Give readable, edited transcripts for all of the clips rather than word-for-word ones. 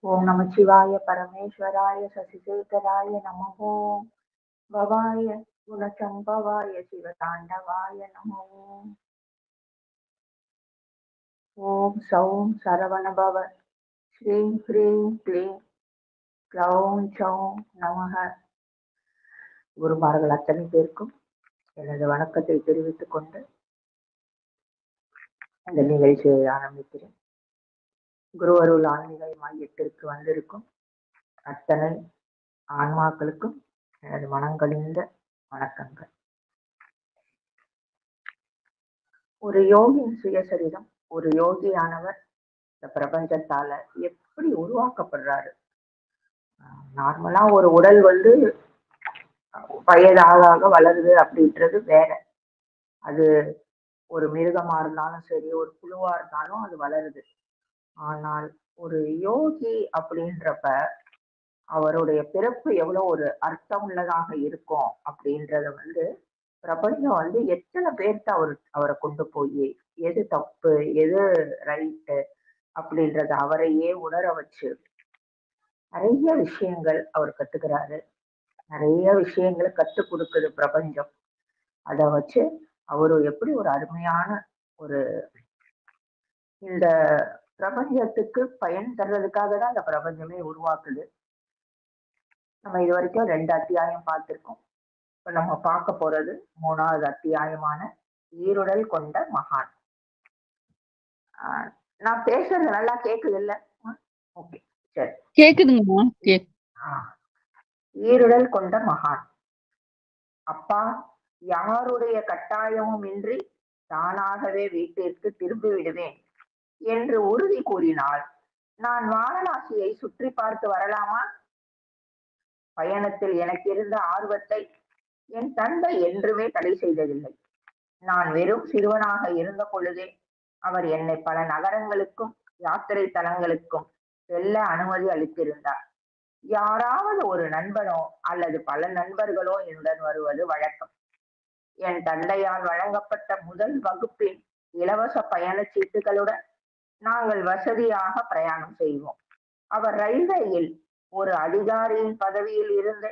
ஓம் நமச்சிவாய பரமேஸ்வராய சசிசேகராய நமோ பவாய குணசம்பவாய சிவதாண்டவாய நமோ. ஓம் சௌம் சரவணபவ ஸ்ரீம் ஹ்ரீம் க்ளீம் க்ளௌம் சௌம் நமக. குருமார்கள் அத்தனை பேருக்கும் எனது வணக்கத்தை தெரிவித்துக் கொண்டு இந்த நிகழ்ச்சியை ஆரம்பிக்கிறேன். குருவருள் ஆன்மீக மையத்திற்கு வந்திருக்கும் அத்தனை ஆன்மாக்களுக்கும் எனது மனங்கழிந்த வணக்கங்கள். ஒரு யோகியின் சுயசரிதம், ஒரு யோகியானவர் இந்த பிரபஞ்சத்தால எப்படி உருவாக்கப்படுறாரு. நார்மலா ஒரு உடல் வயதாக வளருது அப்படின்றது வேற. அது ஒரு மிருகமா இருந்தாலும் சரி, ஒரு புழுவா இருந்தாலும் அது வளருது. ஆனால் ஒரு யோகி அப்படின்றப்ப அவருடைய பிறப்பு எவ்வளவு ஒரு அர்த்தம் உள்ளதாக இருக்கும் அப்படின்றத பிரபஞ்சம் எத்தனை பேர்த்த அவரை கொண்டு போய் எது தப்பு எது ரைட்டு அப்படின்றத அவரையே உணர வச்சு நிறைய விஷயங்கள் அவர் கத்துக்கிறாரு. நிறைய விஷயங்களை கற்றுக் கொடுக்குது பிரபஞ்சம். அதை வச்சு அவரு எப்படி ஒரு அருமையான ஒரு இந்த பிரபஞ்சத்துக்கு பயன் தர்றதுக்காக தான் இந்த பிரபஞ்சமே உருவாக்குது. நம்ம இது வரைக்கும் 2 அத்தியாயம் பார்த்திருக்கோம். இப்ப நம்ம பார்க்க போறது 3வது அத்தியாயமான ஈருடல் கொண்ட மகான். நான் பேசுறது நல்லா கேக்குது இல்ல? ஓகே, சரி, கேக்குதுங்கம்மா. ஈருடல் கொண்ட மகான். அப்பா, யாருடைய கட்டாயமும் இன்றி தானாகவே வீட்டிற்கு திரும்பி விடுவேன் என்று உறுதி கூறினால் நான் வாரணாசியை சுற்றி பார்த்து வரலாமா? பயணத்தில் எனக்கு இருந்த ஆர்வத்தை என் தந்தை என்றுமே தடை செய்ததில்லை. நான் வெறும் சிறுவனாக இருந்த பொழுதே அவர் என்னை பல நகரங்களுக்கும் யாத்திரை தலங்களுக்கும் செல்ல அனுமதி அளித்திருந்தார். யாராவது ஒரு நண்பனோ அல்லது பல நண்பர்களோ என்னுடன் வருவது வழக்கம். என் தந்தையால் வழங்கப்பட்ட முதல் வகுப்பின் இலவச பயண சீட்டுகளுடன் நாங்கள் வசதியாக பிரயாணம் செய்வோம். அவர் ரயில்வேயில் ஒரு அதிகாரியின் பதவியில் இருந்து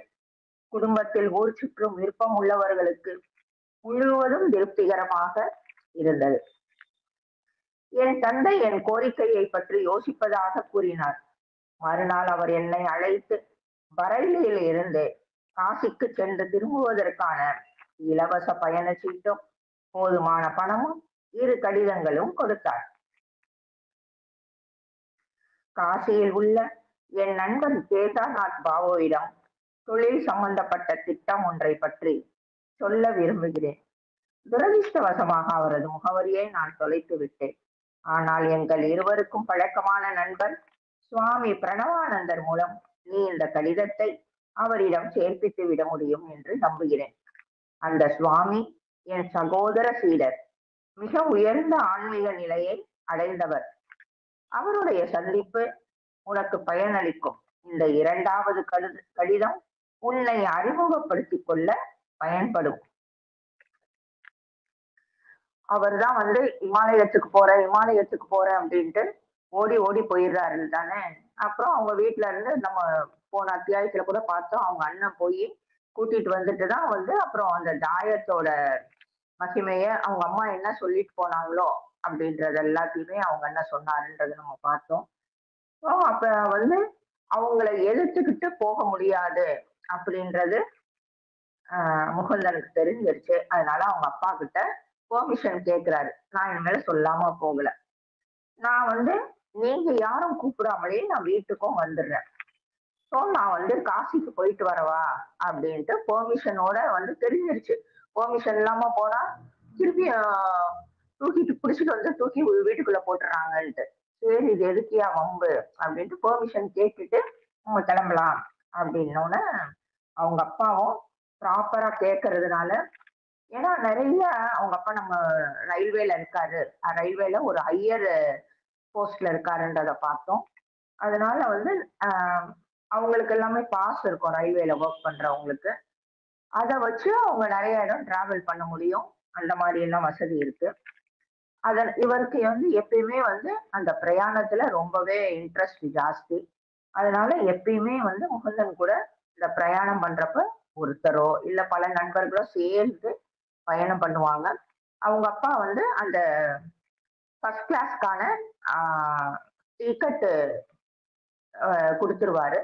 குடும்பத்தில் ஊர் சுற்றும் விருப்பம் உள்ளவர்களுக்கு முழுவதும் திருப்திகரமாக இருந்தது. என் தந்தை என் கோரிக்கையை பற்றி யோசிப்பதாக கூறினார். மறுநாள் அவர் என்னை அழைத்து பரைலியில் இருந்து காசிக்கு சென்று திரும்புவதற்கான இலவச பயண சீட்டும் போதுமான பணமும் 2 கடிதங்களும் கொடுத்தார். காசியில் உள்ள என் நண்பன் கேதார்நாத் பாபுவிடம் தொழில் சம்பந்தப்பட்ட திட்டம் ஒன்றை பற்றி சொல்ல விரும்புகிறேன். துரதிருஷ்டவசமாக அவரது முகவரியை நான் தொலைத்து விட்டேன். ஆனால் எங்கள் இருவருக்கும் பழக்கமான நண்பர் சுவாமி பிரணவானந்தர் மூலம் நீ இந்த கடிதத்தை அவரிடம் சேர்ப்பித்து விட முடியும் என்று நம்புகிறேன். அந்த சுவாமி என் சகோதர சீடர், மிக உயர்ந்த ஆன்மீக நிலையை அடைந்தவர். அவருடைய சந்திப்பு உனக்கு பயனளிக்கும். இந்த 2வது கடிதம் உன்னை அறிமுகப்படுத்திக் கொள்ள பயன்படும். அவர் தான் இமாலயத்துக்கு போறேன் அப்படின்ட்டு ஓடி ஓடி போயிடுறாரு தானே. அப்புறம் அவங்க வீட்டுல இருந்து நம்ம போன அத்தியாயத்துல கூட பார்த்தோம், அவங்க அண்ணன் போய் கூட்டிட்டு வந்துட்டு தான் அப்புறம் அந்த தாயத்தோட மகிமைய அவங்க அம்மா என்ன சொல்லிட்டு போனாங்களோ அப்படின்றது எல்லாத்தையுமே அவங்க என்ன சொன்னாருன்றதை நம்ம பார்த்தோம். அப்ப அவங்களை எதிர்த்துக்கிட்டு போக முடியாது அப்படின்றது முகுந்தனுக்கு தெரிஞ்சிருச்சு. அதனால அவங்க அப்பா கிட்ட பெர்மிஷன் கேட்கிறாரு. நான் இனிமேல சொல்லாம போகல, நான் நீங்க யாரும் கூப்பிடாமலே நான் வீட்டுக்கும் வந்துடுறேன். ஸோ நான் காசிக்கு போயிட்டு வரவா அப்படின்ட்டு பெர்மிஷனோட தெரிஞ்சிருச்சு. பெர்மிஷன் இல்லாம போனா திருப்பி தூக்கிட்டு பிடிச்சிட்டு தூக்கி வீட்டுக்குள்ள போட்டுறாங்கன்ட்டு. சரி, இது எதுக்கியா வம்பு அப்படின்ட்டு பெர்மிஷன் கேட்டுட்டு அவங்க கிளம்பலாம் அப்படின்னோடனே அவங்க அப்பாவும் ப்ராப்பரா கேட்கறதுனால, ஏன்னா நிறைய அவங்க அப்பா நம்ம ரயில்வேல இருக்காரு, ரயில்வேல ஒரு ஹையர் போஸ்ட்ல இருக்காருன்றத பார்த்தோம். அதனால அவங்களுக்கு எல்லாமே பாஸ் இருக்கும் ரயில்வேல ஒர்க் பண்றவங்களுக்கு. அதை வச்சு அவங்க நிறைய இடம் டிராவல் பண்ண முடியும். அந்த மாதிரி எல்லாம் வசதி இருக்கு. இவருக்கு எப்பயுமே அந்த பிரயாணத்துல ரொம்பவே இன்ட்ரெஸ்ட் ஜாஸ்தி. அதனால எப்பயுமே வந்து முகுந்தன் கூட இந்த பிரயாணம் பண்றப்ப ஒருத்தரோ இல்ல பல நண்பர்களோ சேர்ந்து பயணம் பண்ணுவாங்க. அவங்க அப்பா வந்து அந்த ஃபர்ஸ்ட் கிளாஸ்க்கான டிக்கெட் குடுத்துருவாரு.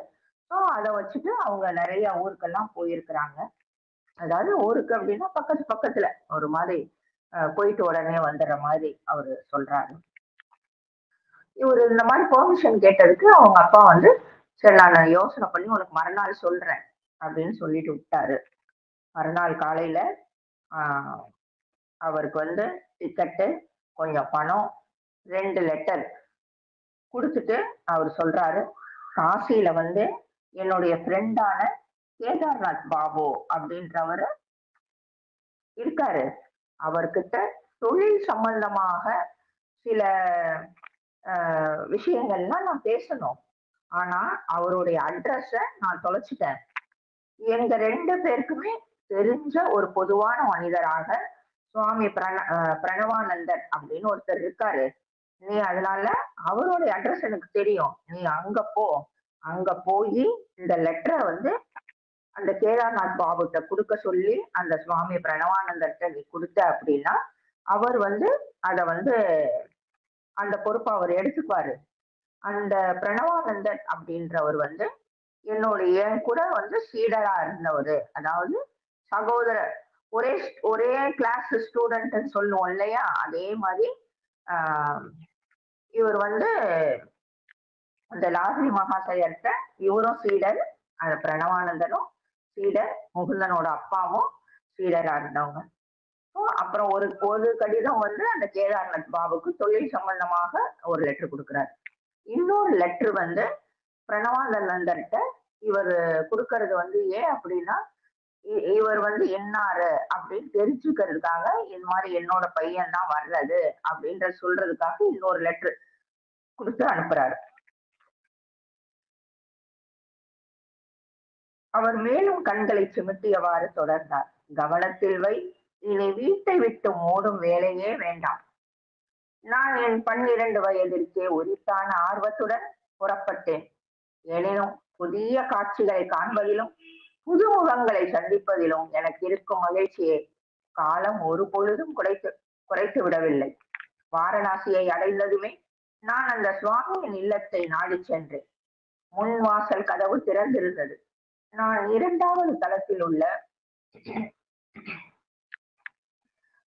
ஸோ அத வச்சுட்டு அவங்க நிறைய ஊருக்கெல்லாம் போயிருக்கிறாங்க. அதாவது ஊருக்கு அப்படின்னா பக்கத்துல ஒரு மாதிரி போயிட்டு உடனே வந்துடுற மாதிரி அவரு சொல்றாரு. இவரு இந்த மாதிரி பெர்மிஷன் கேட்டதுக்கு அவங்க அப்பா வந்து சரி நான் யோசனை பண்ணி உனக்கு மறுநாள் சொல்றேன் அப்படின்னு சொல்லிட்டு விட்டாரு. மறுநாள் காலையில ஆஹ் அவருக்கு வந்து டிக்கெட்டு, கொஞ்சம் பணம், 2 லெட்டர் குடுத்துட்டு அவர் சொல்றாரு, காசியில வந்து என்னுடைய ஃப்ரெண்டான கேதார்நாத் பாபு அப்படின்றவரு இருக்காரு. அவர்கிட்ட தொழில் சம்பந்தமாக சில விஷயங்கள்லாம் நான் பேசணும். ஆனா அவருடைய அட்ரஸ நான் தொலைச்சிட்டேன். எங்க 2 பேருக்குமே தெரிஞ்ச ஒரு பொதுவான மனிதராக சுவாமி பிரணவானந்தர் அப்படின்னு ஒருத்தர் இருக்காரு. நீ அதனால அவருடைய அட்ரஸ் எனக்கு தெரியும். நீ அங்க போ. அங்க போய் இந்த லெட்டரை வந்து அந்த கேதார்நாத் பாபுட்ட குடுக்க சொல்லி அந்த சுவாமி பிரணவானந்தர்கிட்ட நீ கொடுத்த அப்படின்னா அவர் வந்து அத வந்து அந்த பொறுப்பை அவர் எடுத்துக்குவாரு. அந்த பிரணவானந்தர் அப்படின்றவர் வந்து என் கூட வந்து சீடரா இருந்தவர். அதாவது சகோதரர், ஒரே ஒரே கிளாஸ் ஸ்டூடெண்ட்னு சொல்லுவோம் இல்லையா, அதே மாதிரி இவர் வந்து அந்த லாகிரி மகாசயர்கிட்ட இவரும் சீடர், அந்த பிரணவானந்தரும் சீடர், முகுந்தனோட அப்பாவும் சீடரா இருந்தவங்க. அப்புறம் ஒரு ஒரு கடிதம் வந்து அந்த கேதார்நாத் பாபுக்கு தொழில் சம்பந்தமாக ஒரு லெட்டர் கொடுக்குறாரு. இன்னொரு லெட்டர் வந்து பிரணவானந்தர்கிட்ட இவர் கொடுக்கறது வந்து ஏன் அப்படின்னா இவர் வந்து என்னாரு அப்படின்னு தெரிஞ்சுக்கிறதுக்காக இது மாதிரி என்னோட பையன் தான் வர்றது அப்படின்ற சொல்றதுக்காக இன்னொரு லெட்டர் கொடுத்து அனுப்புறாரு. அவர் மேலும் கண்களை சிமிட்டியவாறு தொடர்ந்தார். கவனத்தில் வை, இனி வீட்டை விட்டு ஓடும் வேலையே வேண்டாம். நான் என் 12 வயதிற்கே உரித்தான ஆர்வத்துடன் புறப்பட்டேன். எனினும் புதிய காட்சிகளை காண்பதிலும் புது முகங்களை சந்திப்பதிலும் எனக்கு இருக்கும் மகிழ்ச்சியை காலம் ஒரு பொழுதும் குறைத்து விடவில்லை. வாரணாசியை அடைந்ததுமே நான் அந்த சுவாமியின் இல்லத்தை நாடி சென்றேன். முன் வாசல் கதவு திறந்திருந்தது. நான் 2வது தளத்தில் உள்ள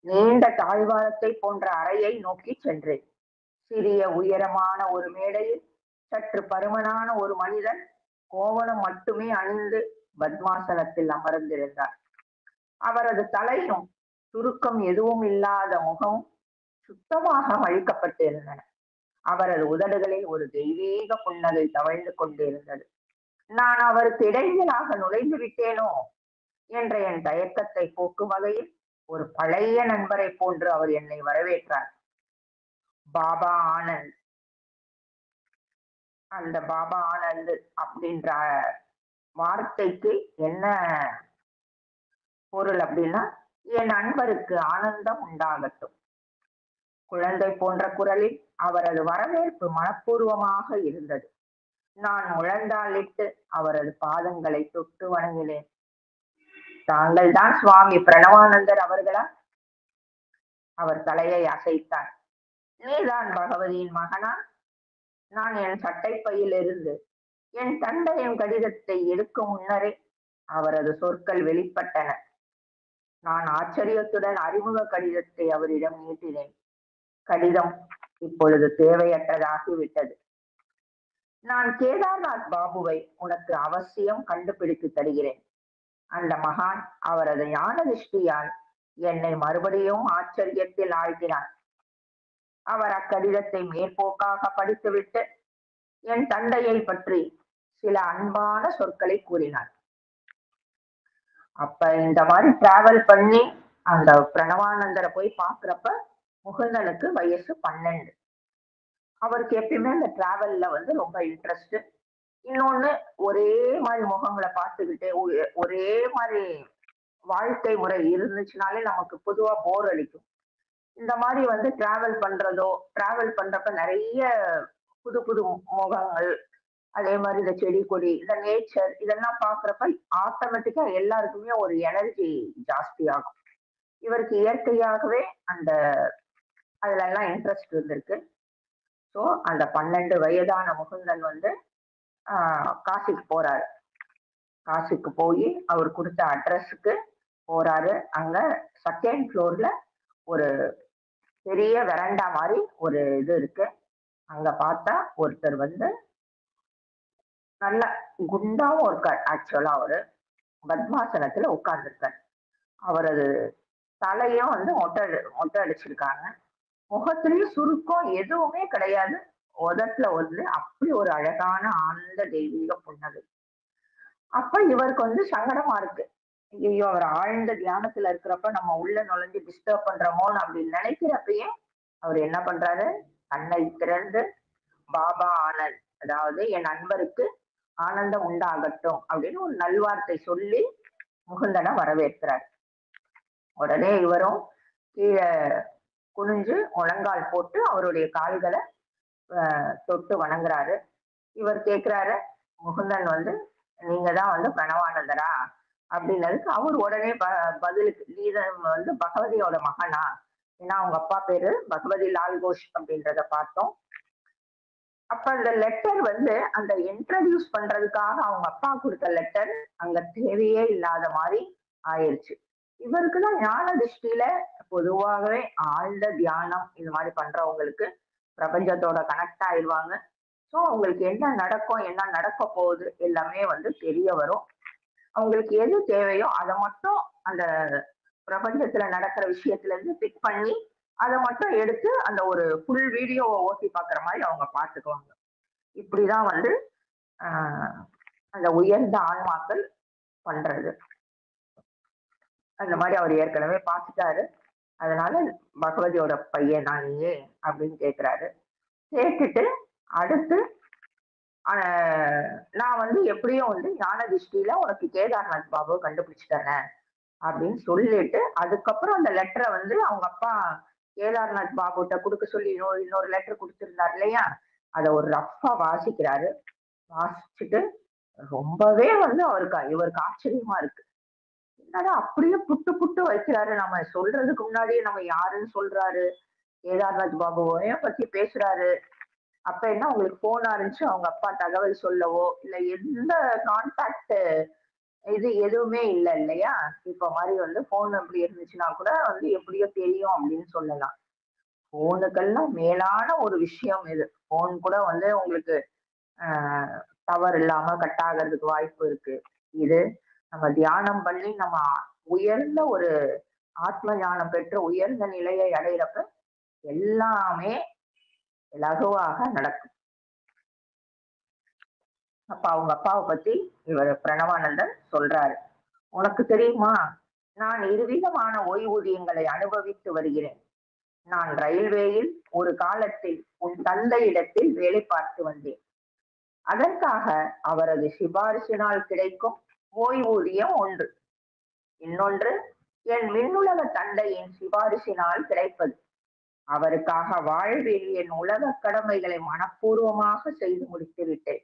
நீண்ட தாழ்வாரத்தை போன்ற அறையை நோக்கி சென்றேன். சிறிய உயரமான ஒரு மேடையில் சற்று பருமனான ஒரு மனிதன் கோவணம் மட்டுமே அணிந்து பத்மாசனத்தில் அமர்ந்திருந்தார். அவரது தலையும் சுருக்கம் எதுவும் இல்லாத முகமும் சுத்தமாக அழிக்கப்பட்டிருந்தன. அவரது உதடுகளில் ஒரு தெய்வீக புன்னகை தவழ்ந்து கொண்டிருந்தது. நான் அவருக்கு இடையிலாக நுழைந்து விட்டேனோ என்ற என் தயக்கத்தை போக்கும் வகையில் ஒரு பழைய நண்பரை போன்று அவர் என்னை வரவேற்றார். பாபா ஆனந்த். அந்த பாபா ஆனந்த் அப்படின்ற வார்த்தைக்கு என்ன பொருள் அப்படின்னா, என் நண்பருக்கு ஆனந்தம் உண்டாகட்டும். குழந்தை போன்ற குரலில் அவரது வரவேற்பு மனப்பூர்வமாக இருந்தது. நான் முழந்தாளிட்டு அவரது பாதங்களை தொட்டு வணங்கினேன். தாங்கள் தான் சுவாமி பிரணவானந்தர் அவர்களா? அவர் தலையை அசைத்தார். நீதான் பகவதியின் மகனா? நான் என் சட்டை பையில் இருந்து என் தந்தையின் கடிதத்தை எடுக்கும் முன்னரே அவரது சொற்கள் வெளிப்பட்டன. நான் ஆச்சரியத்துடன் அறிமுக கடிதத்தை அவரிடம் நீட்டினேன். கடிதம் இப்பொழுது தேவையற்றதாகிவிட்டது. நான் கேதார்நாத் பாபுவை உனக்கு அவசியம் கண்டுபிடித்து தருகிறேன். அந்த மகான் அவரது ஞான திருஷ்டியால் என்னை மறுபடியும் ஆச்சரியத்தில் ஆழ்த்தினார். அவர் அக்கடிதத்தை மேற்போக்காக படித்துவிட்டு என் தந்தையை பற்றி சில அன்பான சொற்களை கூறினார். அப்ப இந்த மாதிரி டிராவல் பண்ணி அந்த பிரணவானந்தரை போய் பாக்குறப்ப முகுந்தனுக்கு வயசு 12. அவருக்கு எப்பயுமே அந்த டிராவல்ல வந்து ரொம்ப இன்ட்ரெஸ்ட். இன்னொன்னு, ஒரே மாதிரி முகங்களை பார்த்துக்கிட்டே ஒரே மாதிரி வாழ்க்கை முறை இருந்துச்சுனாலே நமக்கு பொதுவா போர் அடிக்கும். இந்த மாதிரி வந்து டிராவல் பண்றப்ப நிறைய புது புது முகங்கள், அதே மாதிரி இந்த செடி கொடி இந்த நேச்சர் இதெல்லாம் பாக்குறப்ப ஆட்டோமேட்டிக்கா எல்லாருக்குமே ஒரு எனர்ஜி ஜாஸ்தி ஆகும். இவருக்கு இயற்கையாகவே அந்த அதுல எல்லாம் இன்ட்ரெஸ்ட் இருந்திருக்கு. ஸோ அந்த 12 வயதான முகுந்தன் வந்து காசிக்கு போறாரு. காசிக்கு போய் அவர் கொடுத்த அட்ரஸுக்கு போறாரு. அங்க செகண்ட் ஃப்ளோர்ல ஒரு பெரிய வெரண்டா மாதிரி ஒரு இது இருக்கு. அங்க பார்த்தா ஒருத்தர் வந்து நல்ல குண்டாவும் இருக்கார். ஆக்சுவலா அவரு பத்மாசனத்துல உட்கார்ந்துருக்கார். அவரது தலையும் வந்து மொட்டை அடிச்சிருக்காங்க. முகத்திலயும் சுருக்கம் எதுவுமே கிடையாது. உதட்டுல வந்து அப்படி ஒரு அழகான ஆழ்ந்த தெய்வீக புன்னகை. அப்ப இவருக்கு வந்து சங்கடமா இருக்கு. ஐயோ, அவர் ஆழ்ந்த தியானத்துல இருக்கிறப்ப நம்ம உள்ள நுழைஞ்சு டிஸ்டர்ப் பண்றோமோன்னு அப்படி நினைக்கிறப்பயே அவர் என்ன பண்றாரு, கண்ணை திறந்து பாபா ஆனந்த், அதாவது என் நண்பருக்கு ஆனந்தம் உண்டாகட்டும் அப்படின்னு ஒரு நல்வார்த்தை சொல்லி முகுந்தனை வரவேற்கிறார். உடனே இவரும் கீழே குனிஞ்சு முழங்கால் போட்டு அவருடைய கால்களை தொட்டு வணங்குறாரு. இவர் கேட்கிறாரு, முகுந்தன் வந்து நீங்க தான் வந்து பிரணவானந்தரா அப்படின்னதுக்கு அவர் உடனே பதிலுக்கு, நீதான் வந்து பகவதியோட மகனா? ஏன்னா அவங்க அப்பா பேரு பகவதி லால் கோஷ் அப்படின்றத பார்த்தோம். அப்ப அந்த லெட்டர் வந்து அந்த இன்ட்ரடியூஸ் பண்றதுக்காக அவங்க அப்பா கொடுத்த லெட்டர் அங்க தேவையே இல்லாத மாதிரி ஆயிருச்சு. இவருக்குதான் ஞான திருஷ்டியில பொதுவாகவே ஆழ்ந்த தியானம் இது மாதிரி பண்றவங்களுக்கு பிரபஞ்சத்தோட கனெக்ட் ஆயிடுவாங்க. ஸோ அவங்களுக்கு என்ன நடக்கும், என்ன நடக்க போகுது எல்லாமே வந்து தெரிய வரும். அவங்களுக்கு எது தேவையோ அதை மட்டும் அந்த பிரபஞ்சத்துல நடக்கிற விஷயத்துல இருந்து பிக் பண்ணி அதை மட்டும் எடுத்து அந்த ஒரு ஃபுல் வீடியோவை ஓட்டி பாக்குற மாதிரி அவங்க பார்த்துக்குவாங்க. இப்படிதான் வந்து அந்த உயர்ந்த ஆன்மாக்கள் பண்றது. அந்த மாதிரி அவர் ஏற்கனவே பார்த்துட்டாரு. அதனால பகவதியோட பையன் நான் நீயே அப்படின்னு கேட்கிறாரு. கேட்டுட்டு அடுத்து நான் வந்து எப்படியும் வந்து ஞான திருஷ்டியில உனக்கு கேதார்நாத் பாபுவை கண்டுபிடிச்சு தரேன் அப்படின்னு சொல்லிட்டு அதுக்கப்புறம் அந்த லெட்டரை வந்து அவங்க அப்பா கேதார்நாத் பாபுட்ட கொடுக்க சொல்லி இன்னொரு லெட்டர் கொடுத்திருந்தார் இல்லையா, அதை ஒரு ரஃபா வாசிக்கிறாரு. வாசிச்சுட்டு ரொம்பவே வந்து இவருக்கு ஆச்சரியமா இருக்கு. என்னடா அப்படியே புட்டு புட்டு வைக்கிறாரு, நம்ம சொல்றதுக்கு முன்னாடியே நம்ம யாருன்னு சொல்றாரு, கேதார்நாத் பாபுவையும் பத்தி பேசுறாரு. அப்ப என்ன உங்களுக்கு போனா இருந்துச்சு அவங்க அப்பா தகவல் சொல்லவோ இல்ல எந்த கான்டாக்ட் இது எதுவுமே இல்லை இல்லையா? இப்ப மாதிரி வந்து போன் அப்படி இருந்துச்சுன்னா கூட வந்து எப்படியோ தெரியும் அப்படின்னு சொல்லலாம். போனுக்கெல்லாம் மேலான ஒரு விஷயம் இது. போன் கூட வந்து உங்களுக்கு டவர் இல்லாம கட் ஆகிறதுக்கு வாய்ப்பு இருக்கு. இது நம்ம தியானம் பண்ணி நம்ம உயர்ந்த ஒரு ஆத்ம ஞானம் பெற்று உயர்ந்த நிலையை அடையிறப்ப எல்லாமே லகுவாக நடக்கும். அப்ப அவங்க அப்பாவை பத்தி இவர் பிரணவானந்தர் சொல்றாரு. உனக்கு தெரியுமா, நான் இருவிதமான ஓய்வூதியங்களை அனுபவித்து வருகிறேன். நான் ரயில்வேயில் ஒரு காலத்தில் உன் தந்தையிடத்தில் வேலை பார்த்து வந்தேன். அதற்காக அவரது சிபாரிசினால் கிடைக்கும் ஓய்வூதியம் ஒன்று. இன்னொன்று என் விண்ணுலக தந்தையின் சிபாரிசினால் கிடைப்பது. அவருக்காக வாழ்வில் என் உலக கடமைகளை மனப்பூர்வமாக செய்து முடித்து விட்டேன்.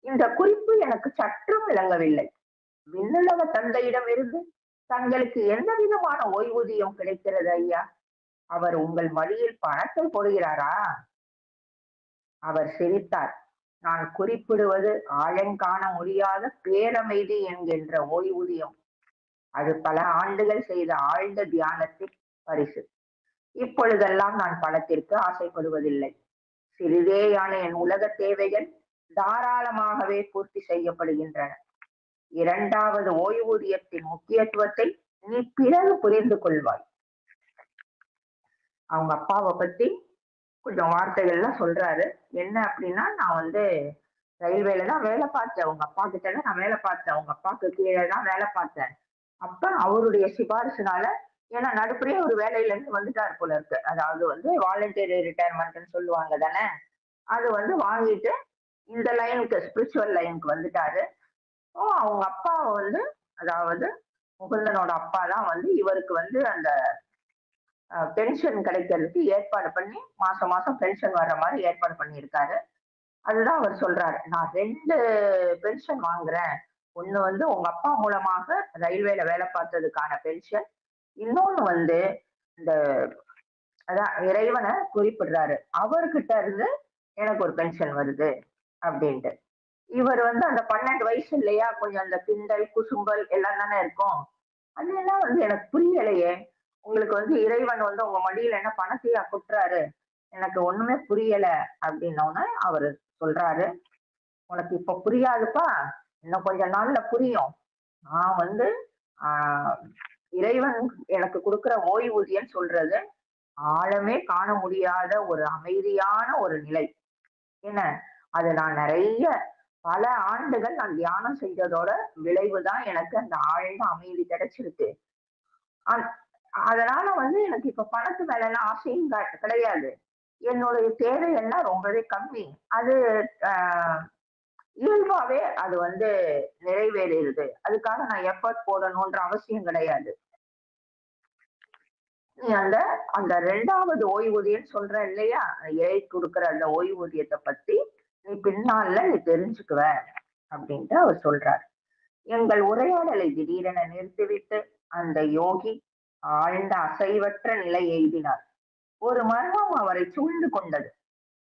இந்த குறிப்பு எனக்கு சற்றும் விளங்கவில்லை. விண்ணுலக தந்தையிடம் இருந்து தங்களுக்கு எந்த விதமான ஓய்வூதியம் கிடைக்கிறது ஐயா? அவர் உங்கள் மடியில் பணத்தை போடுகிறாரா? அவர் சிரித்தார். நான் குறிப்பிடுவது ஆழங்காண முடியாத பேரமைதி என்கின்ற ஓய்வூதியம். அது பல ஆண்டுகள் செய்த ஆழ்ந்த தியானத்தின் பரிசு. இப்பொழுதெல்லாம் நான் பணத்திற்கு ஆசைப்படுவதில்லை. சிறிதேயான என் உலக தேவைகள் தாராளமாகவே பூர்த்தி செய்யப்படுகின்றன. இரண்டாவது ஓய்வூதியத்தின் முக்கியத்துவத்தை நீ பிறகு புரிந்து கொள்வாய். அவங்க அப்பாவை பத்தி கொஞ்சம் வார்த்தைகள்லாம் சொல்றாரு. என்ன அப்படின்னா, நான் வந்து ரயில்வேல தான் வேலை பார்த்தேன். உங்க அப்பா கிட்ட தான் நான் வேலை பார்த்தேன். உங்க அப்பாவுக்கு கீழே தான் வேலை பார்த்தேன். அப்ப அவருடைய சிபாரிசுனால, ஏன்னா நடுப்புறே ஒரு வேலையில இருந்து வந்துட்டாரு போல இருக்கு. அதாவது வந்து வாலண்டியரி ரிட்டையர்மெண்ட்னு சொல்லுவாங்க தானே, அது வந்து வாங்கிட்டு இந்த லைனுக்கு ஸ்பிரிச்சுவல் லைனுக்கு வந்துட்டாரு. அவங்க அப்பா வந்து, அதாவது முகுந்தனோட அப்பா தான் வந்து இவருக்கு வந்து அந்த பென்ஷன் கிடைக்கிறதுக்கு ஏற்பாடு பண்ணி மாசம் மாசம் பென்ஷன் வர்ற மாதிரி ஏற்பாடு பண்ணியிருக்காரு. அதுதான் அவர் சொல்றாரு. நான் 2 பென்ஷன் வாங்குறேன். ஒண்ணு வந்து உங்க அப்பா மூலமாக ரயில்வேல வேலை பார்த்ததுக்கான பென்ஷன். இன்னொன்னு வந்து இந்த அதான் இறைவன குறிப்பிடுறாரு. அவர்கிட்ட இருந்து எனக்கு ஒரு பென்ஷன் வருது அப்டின்ட்டு. இவர் வந்து அந்த 12 வயசு இல்லையா? கொஞ்சம் அந்த கிண்டல், குசும்பல் எல்லாம் தானே இருக்கும். அதெல்லாம் வந்து எனக்கு புரியலையே! உங்களுக்கு வந்து இறைவன் வந்து உங்க மடியில என்ன பணத்தையா கொட்டுறாரு? எனக்கு ஒண்ணுமே புரியல அப்டின்னோனே அவரு சொல்றாரு, "உனக்கு இப்ப புரியாதுப்பா. இன்னும் கொஞ்ச நாள்ல புரியும். நான் வந்து ஆ இறைவன் எனக்கு குடுக்குற ஓய்வூதியம் சொல்றது, ஆழமே காண முடியாத ஒரு அமைதியான ஒரு நிலை. என்ன, அது நான் நெறைய பல ஆண்டுகள் நான் தியானம் செஞ்சதோட விளைவு தான் எனக்கு அந்த ஆழ்ந்த அமைதி கிடைச்சிருக்கு. அந் அதனால வந்து எனக்கு இப்ப பணத்து மேலலாம் ஆசையும் கிடையாது. என்னுடைய தேவை எல்லாம் ரொம்பவே கம்மி. அது அ இயல்பாவே அது வந்து நிறைவேறிருது. அதுக்காக நான் எஃபோர்ட் போடணுன்ற அவசியம் கிடையாது. நீ அந்த அந்த 2வது ஓய்வூதியம் சொல்றேன் இல்லையா? ஏஐ குடுக்குற அந்த ஓய்வூதியத்த பத்தி நீ பின்னால நீ தெரிஞ்சுக்குவ அப்டின்ட்டு அவர் சொல்றாரு. எங்கள் உரையாடலை திடீரென நிறுத்திவிட்டு அந்த யோகி ஆழ்ந்த அசைவற்ற நிலை எய்தினார். ஒரு மர்மம் அவரை சூழ்ந்து கொண்டது.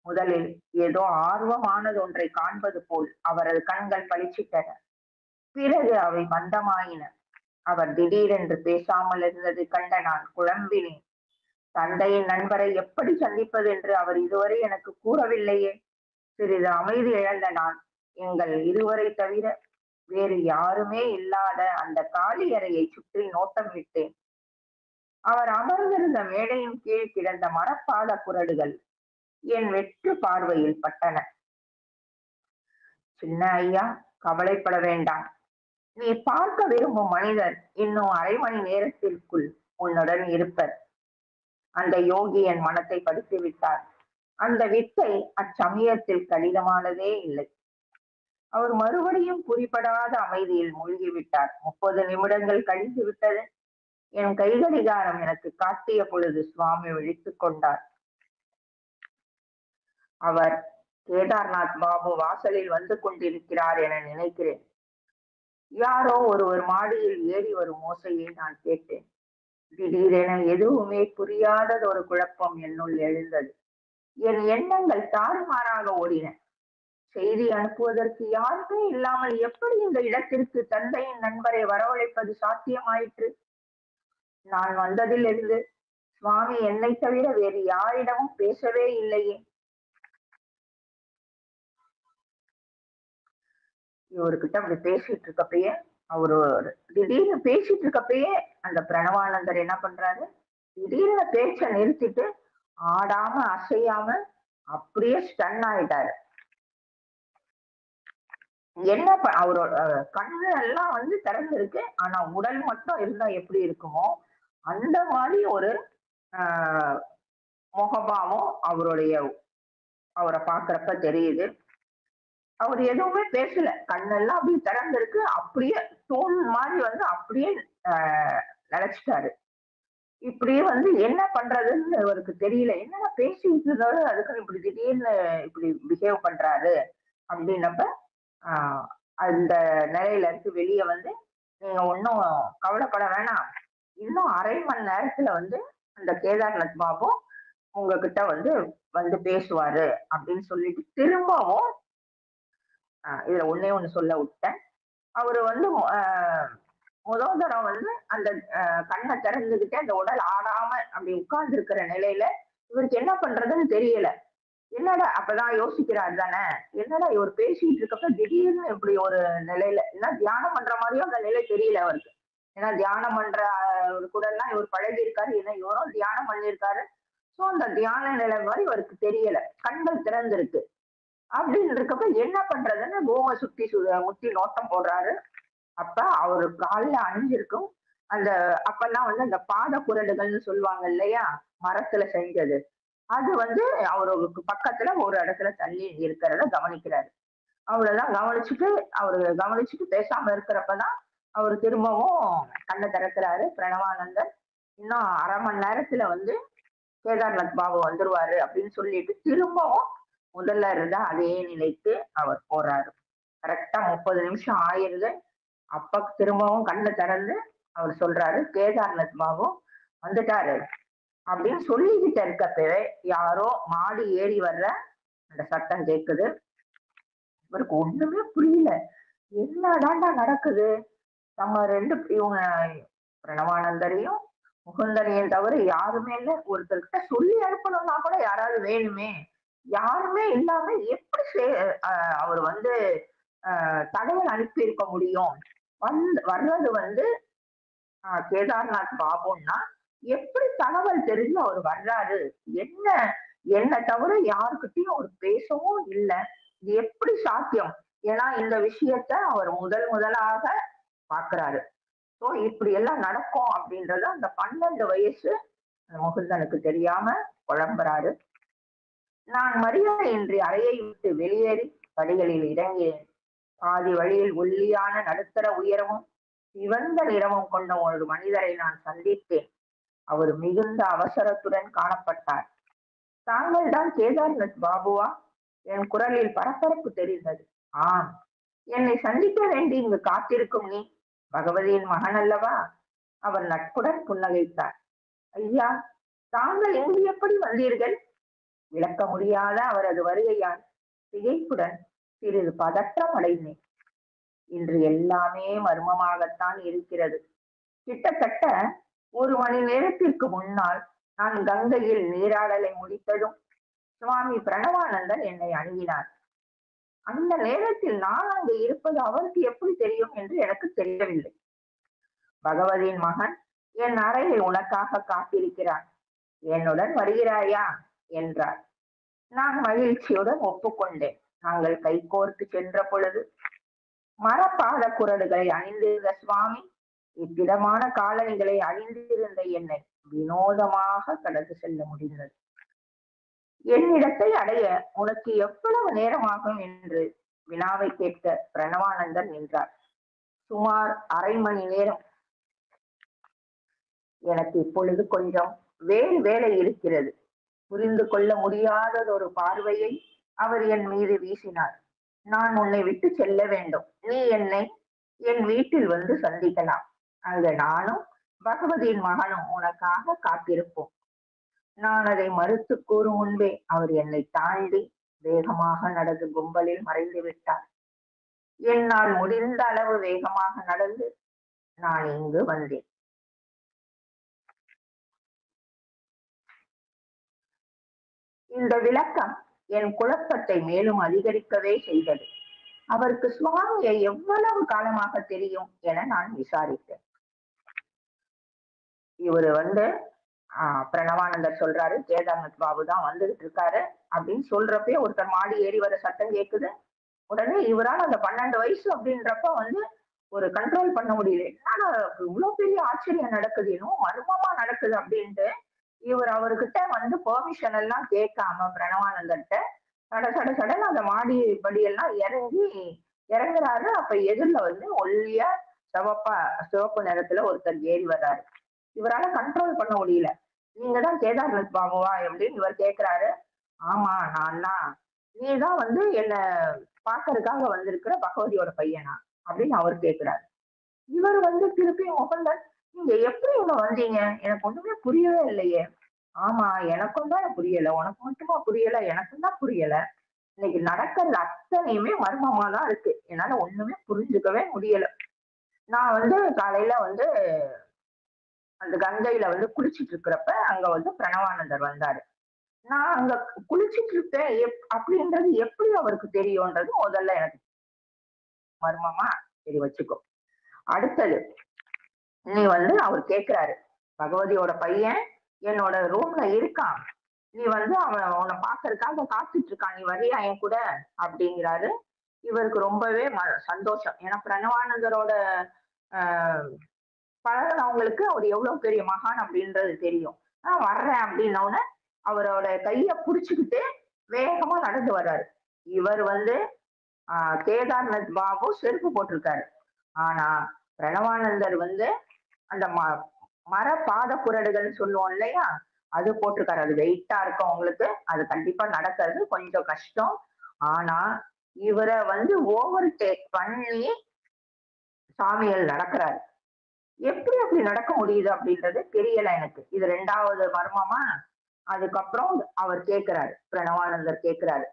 முதலில் ஏதோ ஆர்வமானது ஒன்றை காண்பது போல் அவரது கண்கள் பளிச்சிட்டன. பிறகு அவை மந்தமாயின. அவர் திடீரென்று பேசாமல் இருந்ததை கண்ட நான் குழம்பினேன். தந்தையின் நண்பரை எப்படி சந்திப்பது என்று அவர் இதுவரை எனக்கு கூறவில்லையே. சிறிது அமைதி இழந்த நான், எங்கள் இருவரை தவிர வேறு யாருமே இல்லாத அந்த காலி அறையை சுற்றி நோட்டம் விட்டேன். அவர் அமர்ந்திருந்த மேடையின் கீழ் கிடந்த மரப்பால குறடுகள் என் வெற்று பார்வையில் பட்டன. சின்ன ஐயா, கவலைப்பட வேண்டாம். நீ பார்க்க விரும்பும் மனிதர் இன்னும் அரை மணி நேரத்திற்குள் உன்னுடன் இருப்பர். அந்த யோகி என் மனத்தை படித்து விட்டார். அந்த வித்தை அச்சமயத்தில் கடினமானதே இல்லை. அவர் மறுபடியும் குறிப்படாத அமைதியில் மூழ்கிவிட்டார். 30 நிமிடங்கள் கழிந்து விட்டது. என் கைகடிகாரம் எனக்கு காட்டிய பொழுது சுவாமி விழித்துக் கொண்டார். அவர் கேதார்நாத் பாபு வாசலில் வந்து கொண்டிருக்கிறார் என நினைக்கிறேன். யாரோ ஒருவர் மாடியில் ஏறி வரும் ஓசையை நான் கேட்டேன். திடீரென எதுவுமே புரியாதது ஒரு குழப்பம் என்னுள் எழுந்தது. என் எண்ணங்கள் தாறுமாறாக ஓடின. செய்தி அனுப்புவதற்கு யாருமே இல்லாமல் எப்படி இந்த இடத்திற்கு தந்தையின் நண்பரை வரவழைப்பது சாத்தியமாயிற்று? நான் வந்ததிலிருந்து சுவாமி என்னைத் தவிர வேறு யாரிடமும் பேசவே இல்லையே. இவர்கிட்ட அப்படி பேசிட்டு இருக்கப்பயே, அவரு திடீர்னு பேசிட்டு இருக்கப்பயே அந்த பிரணவானந்தர் என்ன பண்றாரு? திடீர்னு பேச்ச நிறுத்திட்டு, ஆடாம, அசையாம அப்படியே ஸ்டன் ஆயிட்டாரு. என்ன அவரோட கண்ணு எல்லாம் வந்து திறந்திருக்கு. ஆனா உடல் மட்டும் இருந்தா எப்படி இருக்குமோ, அந்த மாதிரி ஒரு ஆ முகபாவம் அவர பார்க்கிறப்ப தெரியுது. அவரு எதுவுமே பேசல. கண்ணெல்லாம் அப்படியே திறந்திருக்கு. அப்படியே தூண் மாரி வந்து அப்படியே அ நெனச்சுட்டாரு. இப்படியே வந்து என்ன பண்றதுன்னு அவருக்கு தெரியல. என்னடா பேசிட்டு இருந்தாரு, அதுக்குன்னு இப்படி திடீர்னு இப்படி பிஹேவ் பண்றாரு அப்படின்னப்ப, ஆ அந்த நிலையில இருந்து வெளிய வந்து, "நீங்க ஒண்ணும் கவலைப்பட வேணாம். இன்னும் 1/2 மணி நேரத்துல வந்து அந்த கேதார்நாத் பாபு உங்ககிட்ட வந்து வந்து பேசுவாரு" அப்படின்னு சொல்லிட்டு திரும்பவும் இதுல ஒண்ணே ஒண்ணு சொல்ல விட்டேன். அவரு வந்து முதல் தடவ வந்து அந்த கண்ண திறந்துகிட்டு அந்த உடல் ஆடாம அப்படி உட்கார்ந்து இருக்கிற நிலையில இவருக்கு என்ன பண்றதுன்னு தெரியல. என்னடா அப்பதான் யோசிக்கிறார் தானே. என்னடா இவர் பேசிட்டு இருக்கப்ப திடீர்னு இப்படி ஒரு நிலையில என்ன தியானம் பண்ற மாதிரியும் அந்த நிலை தெரியல அவருக்கு. ஏன்னா தியானம் பண்ற ஒரு கூட எல்லாம் இவர் பழகி இருக்காரு. ஏன்னா இவரும் தியானம் பண்ணியிருக்காரு. சோ அந்த தியான நிலை மாதிரி இவருக்கு தெரியல. கண்கள் திறந்திருக்கு. அப்படின்னு இருக்கப்ப என்ன பண்றதுன்னு ரூம சுத்தி முத்தி நோட்டம் போடுறாரு. அப்ப அவரு கால்ல அணிஞ்சிருக்கும் அந்த அப்பெல்லாம் வந்து அந்த பாத குறடுகள்னு சொல்லுவாங்க இல்லையா? மரத்துல செஞ்சது. அது வந்து அவருக்கு பக்கத்துல ஒரு இடத்துல தள்ளி இருக்கிறத கவனிக்கிறாரு. அவ்வளவுதான் கவனிச்சுட்டு அவரு கவனிச்சுட்டு பேசாம இருக்கிறப்பதான் அவரு திரும்பவும் கண்ண திறக்கிறாரு பிரணவானந்தர். இன்னும் 1/2 மணி நேரத்துல வந்து கேதார்நாத் பாபு வந்துருவாரு அப்படின்னு சொல்லிட்டு திரும்பவும் முதல்ல இருந்த அதே நிலைக்கு அவர் போறாரு. கரெக்டா 30 நிமிஷம் ஆயிருது. அப்ப திரும்பவும் கண்ண திறந்து அவர் சொல்றாரு, கேதார்நாத் பாபு வந்துட்டாரு அப்படின்னு சொல்லிக்கிட்டு இருக்கப்பவே யாரோ மாடி ஏறி வர்ற அந்த சத்தம் கேக்குது. இவருக்கு ஒண்ணுமே புரியல. என்னடாண்டா நடக்குது? நம்ம 2 இவங்க பிரணவானந்தரையும், முகுந்தனையும் தவிர யாருமே இல்ல. ஒருத்தர்கிட்ட சொல்லி அனுப்பணும்னா கூட யாராவது வேணுமே. யாருமே இல்லாம எப்படி அவர் வந்து தகவல் அனுப்பி இருக்க முடியும்? வர்றது வந்து கேதார்நாத் பாபுன்னா எப்படி தகவல் தெரிஞ்சு அவர் வர்றாரு? என்ன என்ன தவிர யாருக்கிட்டயும் அவர் பேசவும் இல்ல. இது எப்படி சாத்தியம்? ஏன்னா இந்த விஷயத்த அவர் முதலாக பாக்குறாரு. சோ இப்படி எல்லாம் நடக்கும் அப்படின்றது அந்த 12 வயசு முகுந்தனுக்கு தெரியாம புலம்புறாரு. நான் மரியாதையின்றி அறையை விட்டு வெளியேறி படிகளில் இறங்கினேன். பாதி வழியில் ஒல்லியான நடுத்தர உயரமும் சிவந்த நிறமும் கொண்ட ஒரு மனிதரை நான் சந்தித்தேன். அவர் மிகுந்த அவசரத்துடன் காணப்பட்டார். தாங்கள் தான் கேதார்நாத் பாபுவா? என் குரலில் பரபரப்பு தெரிந்தது. ஆம். என்னை சந்திக்க வேண்டி இங்கு காத்திருக்கும் நீ பகவதியின் மகன் அல்லவா? அவர் நட்புடன் புன்னகைத்தார். ஐயா, தாங்கள் இங்கு எப்படி வந்தீர்கள்? விளக்க முடியாத அவரது வருகையால் திகைப்புடன் சிறிது பதற்றம் அடைந்தேன். இன்று எல்லாமே மர்மமாகத்தான் இருக்கிறது. கிட்டத்தட்ட 1 மணி நேரத்திற்கு முன்னால் நான் கங்கையில் நீராடலை முடித்ததும் சுவாமி பிரணவானந்தர் என்னை அணுகினார். அந்த நேரத்தில் நான் அங்கு இருப்பது அவருக்கு எப்படி தெரியும் என்று எனக்கு தெரியவில்லை. பகவதியின் மகன் என் அறையில் உனக்காக காத்திருக்கிறான். என்னுடன் வருகிறாயா என்றார். நான் மகிழ்ச்சியுடன் ஒப்புக்கொண்டேன். நாங்கள் கைகோர்த்து சென்ற பொழுது மரப்பாத குரடுகளை அணிந்திருந்த சுவாமி இவ்விதமான காலணிகளை அணிந்திருந்த என்னை வினோதமாக கடந்து செல்ல முடிந்தது. என்னிடத்தை அடைய உனக்கு எவ்வளவு நேரமாகும் என்று வினாவை கேட்க பிரணவானந்தர் நின்றார். சுமார் அரை மணி நேரம். எனக்கு இப்பொழுது கொஞ்சம் வேலை இருக்கிறது. புரிந்து கொள்ள முடியாததொரு பார்வையை அவர் என் மீது வீசினார். நான் உன்னை விட்டு செல்ல வேண்டும். நீ என்னை என் வீட்டில் வந்து சந்திக்கலாம். அங்க நானும் பகவதியின் மகனும் உனக்காக காத்திருப்போம். நான் அதை மறுத்து கூறும் முன்பே அவர் என்னை தாண்டி வேகமாக நடந்து கும்பலில் மறைந்து விட்டார். என்னால் முடிந்த அளவு வேகமாக நடந்து நான் இங்கு வந்தேன். இந்த விளக்கம் என் குழப்பத்தை மேலும் அதிகரிக்கவே செய்தது. அவருக்கு சுவாமியை எவ்வளவு காலமாக தெரியும் என நான் விசாரித்தேன். இவரு வந்து பிரணவானந்தர் சொல்றாரு, கேதார்நாத் பாபு தான் வந்துகிட்டு இருக்காரு அப்படின்னு சொல்றப்பே ஒருத்தர் மாடி ஏறி வர சத்தம் கேக்குது. உடனே இவரால் அந்த 12 வயசு அப்படின்றப்ப வந்து ஒரு கண்ட்ரோல் பண்ண முடியல. ஆனா இவ்வளவு பெரிய ஆச்சரியம் நடக்குது, இன்னும் மர்மமா நடக்குது அப்படின்ட்டு இவர் அவர்கிட்ட வந்து பெர்மிஷன் எல்லாம் கேட்காம பிரணவானந்தர்கிட்ட சட சட சடன்னு அந்த மாடி படியெல்லாம் இறங்குறாரு. அப்ப எதிரில வந்து ஒல்லியா சிவப்பு நிறத்துல ஒருத்தர் ஏறி வர்றாரு. இவரால கண்ட்ரோல் பண்ண முடியல. நீங்க தான் கேதார்நாத் பாபுவா அப்படின்னு இவர் கேக்குறாரு. ஆமா, நான் தான். நீதான் வந்து என்ன பாக்கறதுக்காக வந்திருக்கிற பகவதியோட பையனா அப்படின்னு அவர் கேக்குறாரு. இவர் வந்து திருப்பி முகந்தன், நீங்க எப்படி இங்க வந்தீங்க? எனக்கு ஒண்ணுமே புரியவே இல்லையே. ஆமா, எனக்கும் தான் புரியல. உனக்கு மட்டுமா புரியல? எனக்கும் தான் புரியல. இன்னைக்கு நடக்கிறது அத்தனையுமே மர்மமா தான் இருக்கு. என்னால ஒண்ணுமே புரிஞ்சுக்கவே முடியல. நான் வந்து காலையில வந்து அந்த கங்கையில வந்து குளிச்சிட்டு இருக்கிறப்ப அங்க வந்து பிரணவானந்தர் வந்தாரு. நான் அங்க குளிச்சிட்டு இருப்பேன் அப்படின்றது எப்படி அவருக்கு தெரியும்ன்றது முதல்ல எனக்கு மர்மமா சரி வச்சுக்கோ. அடுத்தது, நீ வந்து அவர் கேக்குறாரு, பகவதியோட பையன் என்னோட ரூம்ல இருக்கான். நீ வந்து அவன் உன்னை பாக்குறதுக்காக காத்துட்டு இருக்கான். நீ வரியா என் கூட அப்படிங்கிறாரு. இவருக்கு ரொம்பவே சந்தோஷம். ஏன்னா பிரணவானந்தரோட ஆஹ் பழகினவங்களுக்கு அவர் எவ்வளவு பெரிய மகான் அப்படின்றது தெரியும். வர்றேன் அப்படின்னோடனே அவரோட கைய புடிச்சுக்கிட்டு வேகமா நடந்து வர்றாரு. இவர் வந்து கேதார்நாத் பாபு செருப்பு போட்டிருக்காரு. ஆனா பிரணவானந்தர் வந்து அந்த மர பாத குரடுகள் சொல்லுவோம் இல்லையா, அது போட்டிருக்காரு. அது வெயிட்டா இருக்கும் உங்களுக்கு. அது கண்டிப்பா நடக்கிறது கொஞ்சம் கஷ்டம். ஆனா இவரை வந்து ஓவர் டேக் பண்ணி சாமியால் நடக்கிறாரு. எப்படி அப்படி நடக்க முடியுது அப்படின்றது தெரியல எனக்கு. இது 2வது மர்மமா. அதுக்கப்புறம் அவர் கேட்கிறாரு, பிரணவானந்தர் கேட்கிறாரு,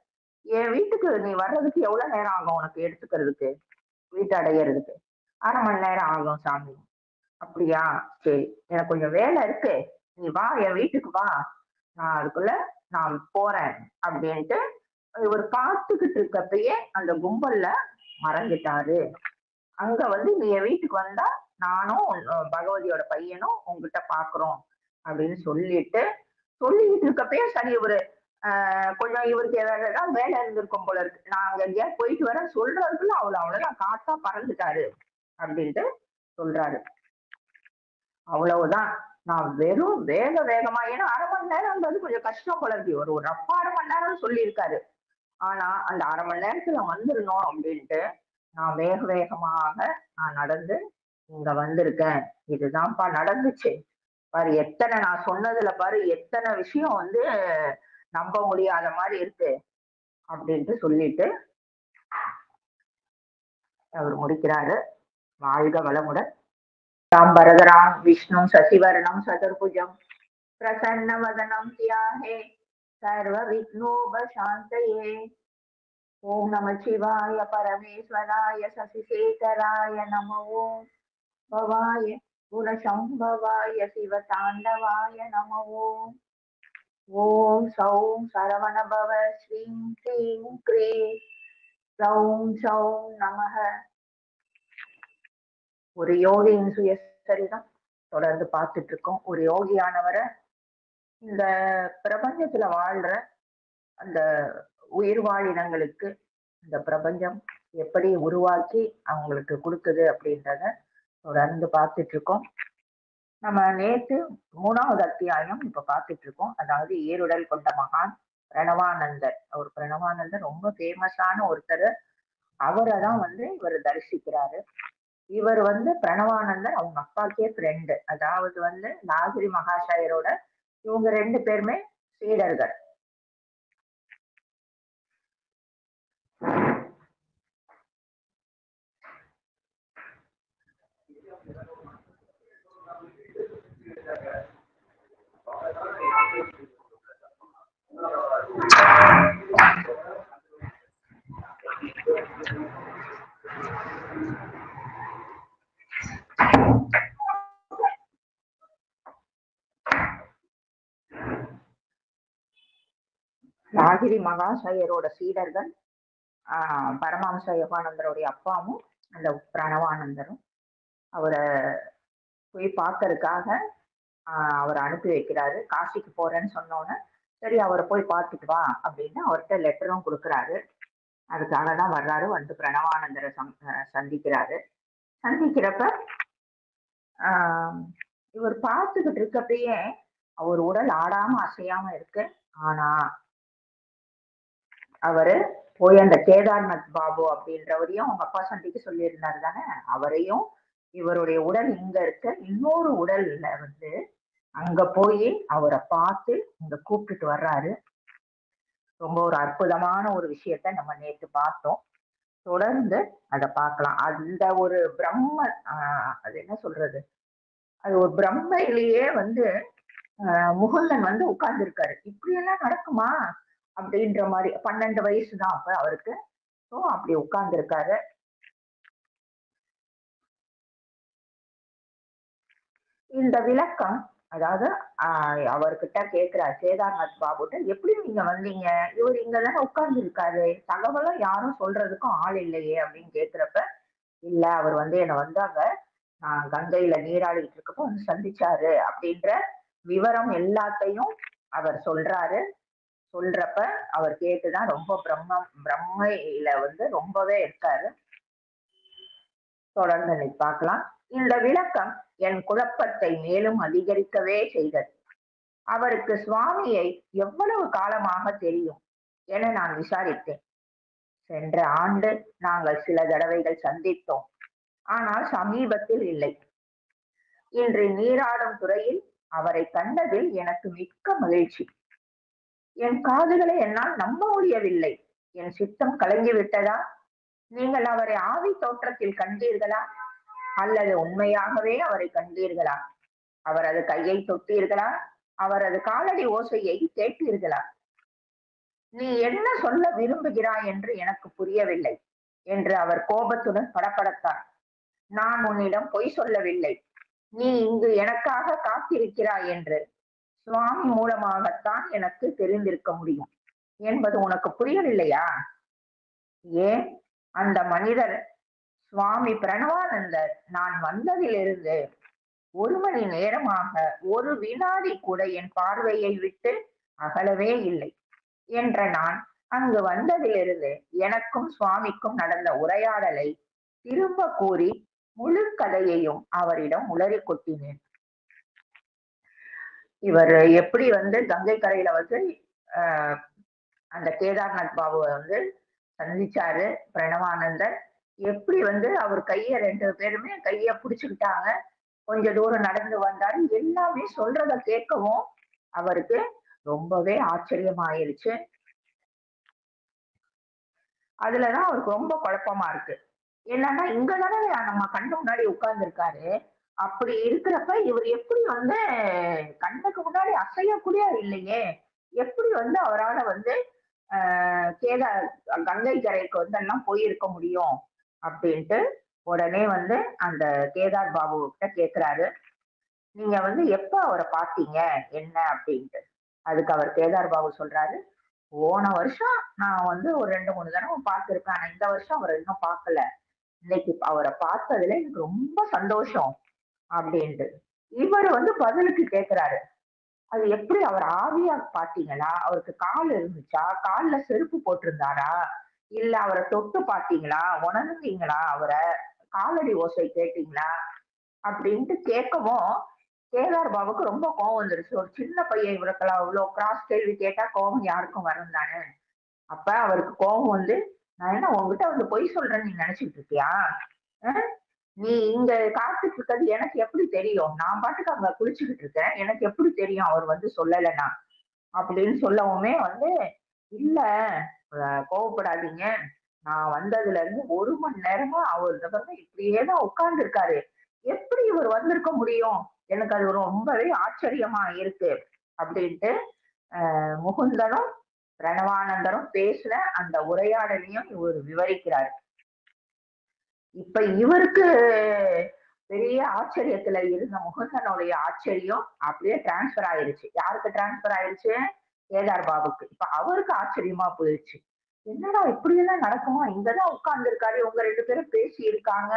என் வீட்டுக்கு நீ வர்றதுக்கு எவ்வளவு நேரம் ஆகும் உனக்கு எடுத்துக்கிறதுக்கு, வீட்டை அடையறதுக்கு? 1/2 மணி நேரம் ஆகும் சாமி. அப்படியா, சரி, எனக்கு கொஞ்சம் வேலை இருக்கு, நீ வா என் வீட்டுக்கு வா, நான் அதுக்குள்ள நான் போறேன் அப்படின்ட்டு இவர் பார்த்துக்கிட்டு இருக்கப்பயே அந்த கும்பல்ல மறைஞ்சிட்டாரு. அங்க வந்து நீ என் வீட்டுக்கு வந்தா நானும் பகவதியோட பையனும் உங்ககிட்ட பாக்குறோம் அப்படின்னு சொல்லிட்டு இருக்கப்பயே சரி, இவரு கொஞ்சம் இவருக்கு ஏதாவது வேலை இருந்திருக்கும் போல இருக்கு, நான் அங்க எங்கேயாவது போயிட்டு வரேன் சொல்றதுக்குள்ள அவ்வளவுதான் காத்தா பறந்துட்டாரு அப்படின்ட்டு சொல்றாரு. அவ்வளவுதான். நான் வெறும் வேகமா, ஏன்னா 1/2 மணி நேரம்ன்றது கொஞ்சம் கஷ்டம் போல இருக்கு. ஒரு ரப்பா 1/2 மணி நேரம் சொல்லியிருக்காரு. ஆனா அந்த 1/2 மணி நேரத்துல வந்துடணும் அப்படின்ட்டு நான் வேகமாக நான் நடந்து இங்க வந்திருக்கேன். இதுதான்ப்பா நடந்துச்சு. பாரு எத்தனை நான் சொன்னதுல பாரு எத்தனை விஷயம் வந்து நம்ப முடியாத மாதிரி இருக்கு அப்படின்ட்டு சொல்லிட்டு அவர் முடிக்கிறாரு. வாழ்க வளமுடன். சாம்பரதராம் விஷ்ணு சசிவரணம் சதுர்புஜம் பிரசன்னவதனம் தியாகே சர்வ விக்னோபசாந்தயே. ஓம் நம சிவாய பரமேஸ்வராய சசிசேகராய நம. ஓம் பவாய குணசம்பவாய சிவதாண்டவாய நம. ஓம் ஓம் சௌம் சரவணபவ ஸ்ரீம் க்ரீம் க்ரீ சௌம் சௌம் நமக. ஒரு யோகியின் சுயசரிதம் தொடர்ந்து பார்த்துட்டு இருக்கோம். ஒரு யோகியானவரை இந்த பிரபஞ்சத்துல வாழ்ற அந்த உயிர்வாழினங்களுக்கு இந்த பிரபஞ்சம் எப்படி உருவாக்கி அவங்களுக்கு கொடுக்குது அப்படின்றத தொடர்ந்து பார்த்துட்டு இருக்கோம். நம்ம நேற்று 3வது அத்தியாயம் இப்ப பார்த்துட்டு இருக்கோம். அதாவது ஏருடல் கொண்ட மகான் பிரணவானந்தர். அவர் பிரணவானந்தர் ரொம்ப ஃபேமஸான ஒருத்தர். அவரை தான் வந்து இவர் தரிசிக்கிறாரு. இவர் வந்து பிரணவானந்தர் அவங்க அப்பாக்கே ஃப்ரெண்டு. அதாவது வந்து லாகிரி மகாசயரோட இவங்க 2 பேருமே சீடர்கள். லாகிரி மகாசயரோட சீடர்கள் பரமஹம்ச யோகானந்தருடைய அப்பாவும் அந்த பிரணவானந்தரும் அவரை போய் பார்க்கறதுக்காக அவர் அனுப்பி வைக்கிறாரு. காசிக்கு போறேன்னு சொன்னோன்னே சரி அவரை போய் பார்த்துட்டு வா அப்படின்னு அவர்கிட்ட லெட்டரும் கொடுக்குறாரு. அதுக்காக தான் வர்றாரு. வந்து பிரணவானந்தரை சந்திக்கிறாரு. சந்திக்கிறப்ப இவர் பார்த்துக்கிட்டு இருக்கப்பயே அவர் உடல் ஆடாம அசையாம இருக்கு. ஆனா அவரு போய் அந்த கேதார்நாத் பாபு அப்படின்றவரையும் அவங்க அப்பா சந்திக்க சொல்லியிருந்தாரு தானே, அவரையும் இவருடைய உடல் இங்க இருக்க இன்னொரு உடல்ல வந்து அங்க போய் அவரை பார்த்து இங்க கூப்பிட்டுட்டு வர்றாரு. ரொம்ப ஒரு அற்புதமான ஒரு விஷயத்த நம்ம நேற்று பார்த்தோம். தொடர்ந்து அதை பார்க்கலாம். அந்த ஒரு பிரம்ம அது என்ன சொல்றது, அது ஒரு பிரம்மையிலேயே வந்து முகுந்தன் வந்து உட்கார்ந்து இருக்காரு. இப்படி எல்லாம் நடக்குமா அப்படின்ற மாதிரி. 12 வயசு தான் அப்ப அவருக்கு. ஸோ அப்படி உட்கார்ந்து இருக்காரு. இந்த விளக்கம், அதாவது அவர்கிட்ட கேட்கிறார் கேதார்நாத் பாபுட்ட, எப்படி நீங்க வந்தீங்க, இவர் இங்கதானே உட்கார்ந்து இருக்காரு, தகவலும் யாரும் சொல்றதுக்கும் ஆள் இல்லையே அப்படின்னு கேட்கிறப்ப, இல்ல அவர் வந்து என்னை வந்தாங்க கங்கையில நீராடிட்டு இருக்கப்போ வந்து சந்திச்சாரு அப்படின்ற விவரம் எல்லாத்தையும் அவர் சொல்றாரு. சொல்றப்ப அவர் கேட்டுதான் ரொம்ப பிரம்மையில வந்து ரொம்பவே இருக்காரு. தொடர்ந்து நீ பார்க்கலாம். இந்த விளக்கம் என் குழப்பத்தை மேலும் அதிகரிக்கவே செய்தது. அவருக்கு சுவாமியை எவ்வளவு காலமாக தெரியும் என நான் விசாரித்தேன். சென்ற ஆண்டு நாங்கள் சில தடவைகள் சந்தித்தோம், ஆனால் சமீபத்தில் இல்லை. இன்று நீராடும் துறையில் அவரை கண்டதில் எனக்கு மிக்க மகிழ்ச்சி. என் காதுகளை என்னால் நம்ப முடியவில்லை. என் சித்தம் கலங்கி விட்டதா? நீங்கள் அவரை ஆவி தோற்றத்தில் கண்டீர்களா? அல்லது உண்மையாகவே அவரை கண்டீர்களா? அவரது கையை தொட்டீர்களா? அவரது காலடி ஓசையை கேட்டீர்களா? நீ என்ன சொல்ல விரும்புகிறாய் என்று எனக்கு புரியவில்லை என்று அவர் கோபத்துடன் படபடத்தார். நான் உன்னிடம் பொய் சொல்லவில்லை. நீ இங்கு எனக்காக காத்திருக்கிறாய் என்று சுவாமி மூலமாகத்தான் எனக்கு தெரிந்திருக்க முடியும் என்பது உனக்கு புரியவில்லையா? ஏன் அந்த மனிதர் சுவாமி பிரணவானந்தர் நான் வந்ததிலிருந்து 1 மணி நேரமாக ஒரு வினாடி கூட என் பார்வையை விட்டு அகலவே இல்லை என்ற நான் அங்கு வந்ததிலிருந்து எனக்கும் சுவாமிக்கும் நடந்த உரையாடலை திரும்ப கூறி முழு கதையையும் அவரிடம் உளறி கொட்டினேன். இவர் எப்படி கங்கை கரையில ஆஹ் அந்த கேதார்நாத் பாபுவை சந்திச்சாரு பிரணவானந்தர். எப்படி அவர் கைய 2 பேருமே கைய புடிச்சுக்கிட்டாங்க. கொஞ்ச தூரம் நடந்து வந்தாரு. எல்லாமே சொல்றத கேட்கவும் அவருக்கு ரொம்பவே ஆச்சரியமாயிருச்சு. அதுலதான் அவருக்கு ரொம்ப குழப்பமா இருக்கு. என்னன்னா இங்கதானே நம்ம கண்ணு முன்னாடி உட்கார்ந்து இருக்காரு. அப்படி இருக்கிறப்ப இவர் எப்படி கண்ணுக்கு முன்னாடி அசையக்கூட இல்லையே, எப்படி அவரால கேதார் கங்கை கரைக்கு எல்லாம் போயிருக்க முடியும் அப்படின்ட்டு உடனே அந்த கேதார் பாபு கிட்ட கேக்குறாரு. நீங்க எப்ப அவரை பார்த்தீங்க என்ன அப்படின்ட்டு. அதுக்கு அவர் கேதார் பாபு சொல்றாரு, போன வருஷம் நான் ஒரு 2-3 தடவை பார்த்திருப்பேன். ஆனா இந்த வருஷம் அவரை இன்னும் பார்க்கல. இன்னைக்கு அவரை பார்த்ததுல எனக்கு ரொம்ப சந்தோஷம் அப்படின்ட்டு. இவர் பதிலுக்கு கேக்குறாரு, அது எப்படி அவர் ஆவியா பாத்தீங்களா? அவருக்கு கால் இருந்துச்சா? கால்ல செருப்பு போட்டிருந்தாரா? இல்ல அவரை தொட்டு பாத்தீங்களா? உணர்ந்தீங்களா? அவரை காலடி ஓசை கேட்டீங்களா? அப்படின்ட்டு கேட்கவும் கேதார் பாபுக்கு ரொம்ப கோவம் வந்துருச்சு. ஒரு சின்ன பையன் இவருக்கெல்லாம் அவ்வளவு கிராஸ் கேள்வி கேட்டா கோபம் யாருக்கும் வரும் தானே. அப்ப அவருக்கு கோபம் நான் என்ன உங்ககிட்ட பொய் சொல்றேன்னு நீ நினைச்சிட்டு இருக்கியா? நீ இங்க காத்துட்டு இருக்கிறது எனக்கு எப்படி தெரியும்? நான் பாட்டுக்கு அங்க குளிச்சுக்கிட்டு இருக்கேன். எனக்கு எப்படி தெரியும் அவர் சொல்லலைன்னா அப்படின்னு சொல்லவுமே இல்ல கோவப்படாதீங்க. நான் வந்ததுல இருந்து 1 மணி நேரமா அவர் இப்படியேதான் உட்கார்ந்து இருக்காரு. எப்படி இவர் வந்திருக்க முடியும்? எனக்கு அது ரொம்பவே ஆச்சரியமா இருக்கு அப்படின்ட்டு முகுந்தனும் பிரணவானந்தரும் பேசுன அந்த உரையாடலையும் இவர் விவரிக்கிறார். இப்ப இவருக்கு பெரிய ஆச்சரியத்துல இருந்த முகுந்தனுடைய ஆச்சரியம் அப்படியே டிரான்ஸ்பர் ஆயிருச்சு. யாருக்கு டிரான்ஸ்பர் ஆயிருச்சு? கேதார் பாபுக்கு. இப்ப அவருக்கு ஆச்சரியமா போயிடுச்சு. என்னடா இப்படி எல்லாம் நடக்குமா? இங்கதான் உட்கார்ந்து இருக்காரு, இவங்க 2 பேரும் பேசி இருக்காங்க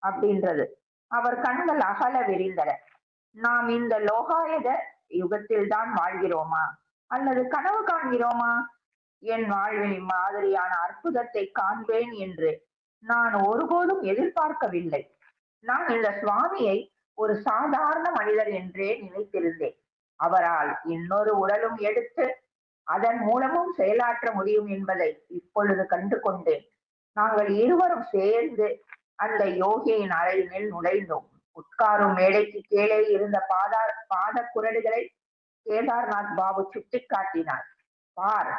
அப்படின்றது. அவர் கண்கள் அகல விரிந்தன. நாம் இந்த லோகாயத யுகத்தில் தான் வாழ்கிறோமா அல்லது கனவு காண்கிறோமா? என் வாழ்வில் மாதிரியான அற்புதத்தை காண்பேன் என்று நான் ஒருபோதும் எதிர்பார்க்கவில்லை. நான் இந்த சுவாமியை ஒரு சாதாரண மனிதர் என்றே நினைத்திருந்தேன். அவரால் இன்னொரு உடலும் எடுத்து அதன் மூலமும் செயலாற்ற முடியும் என்பதை இப்பொழுது கண்டு கொண்டேன். நாங்கள் இருவரும் சேர்ந்து அந்த யோகியின் அறையினில் நுழைந்தோம். உட்காரும் மேடைக்கு கீழே இருந்த பாத குரடுகளை கேதார்நாத் பாபு சுட்டி காட்டினார். பார்,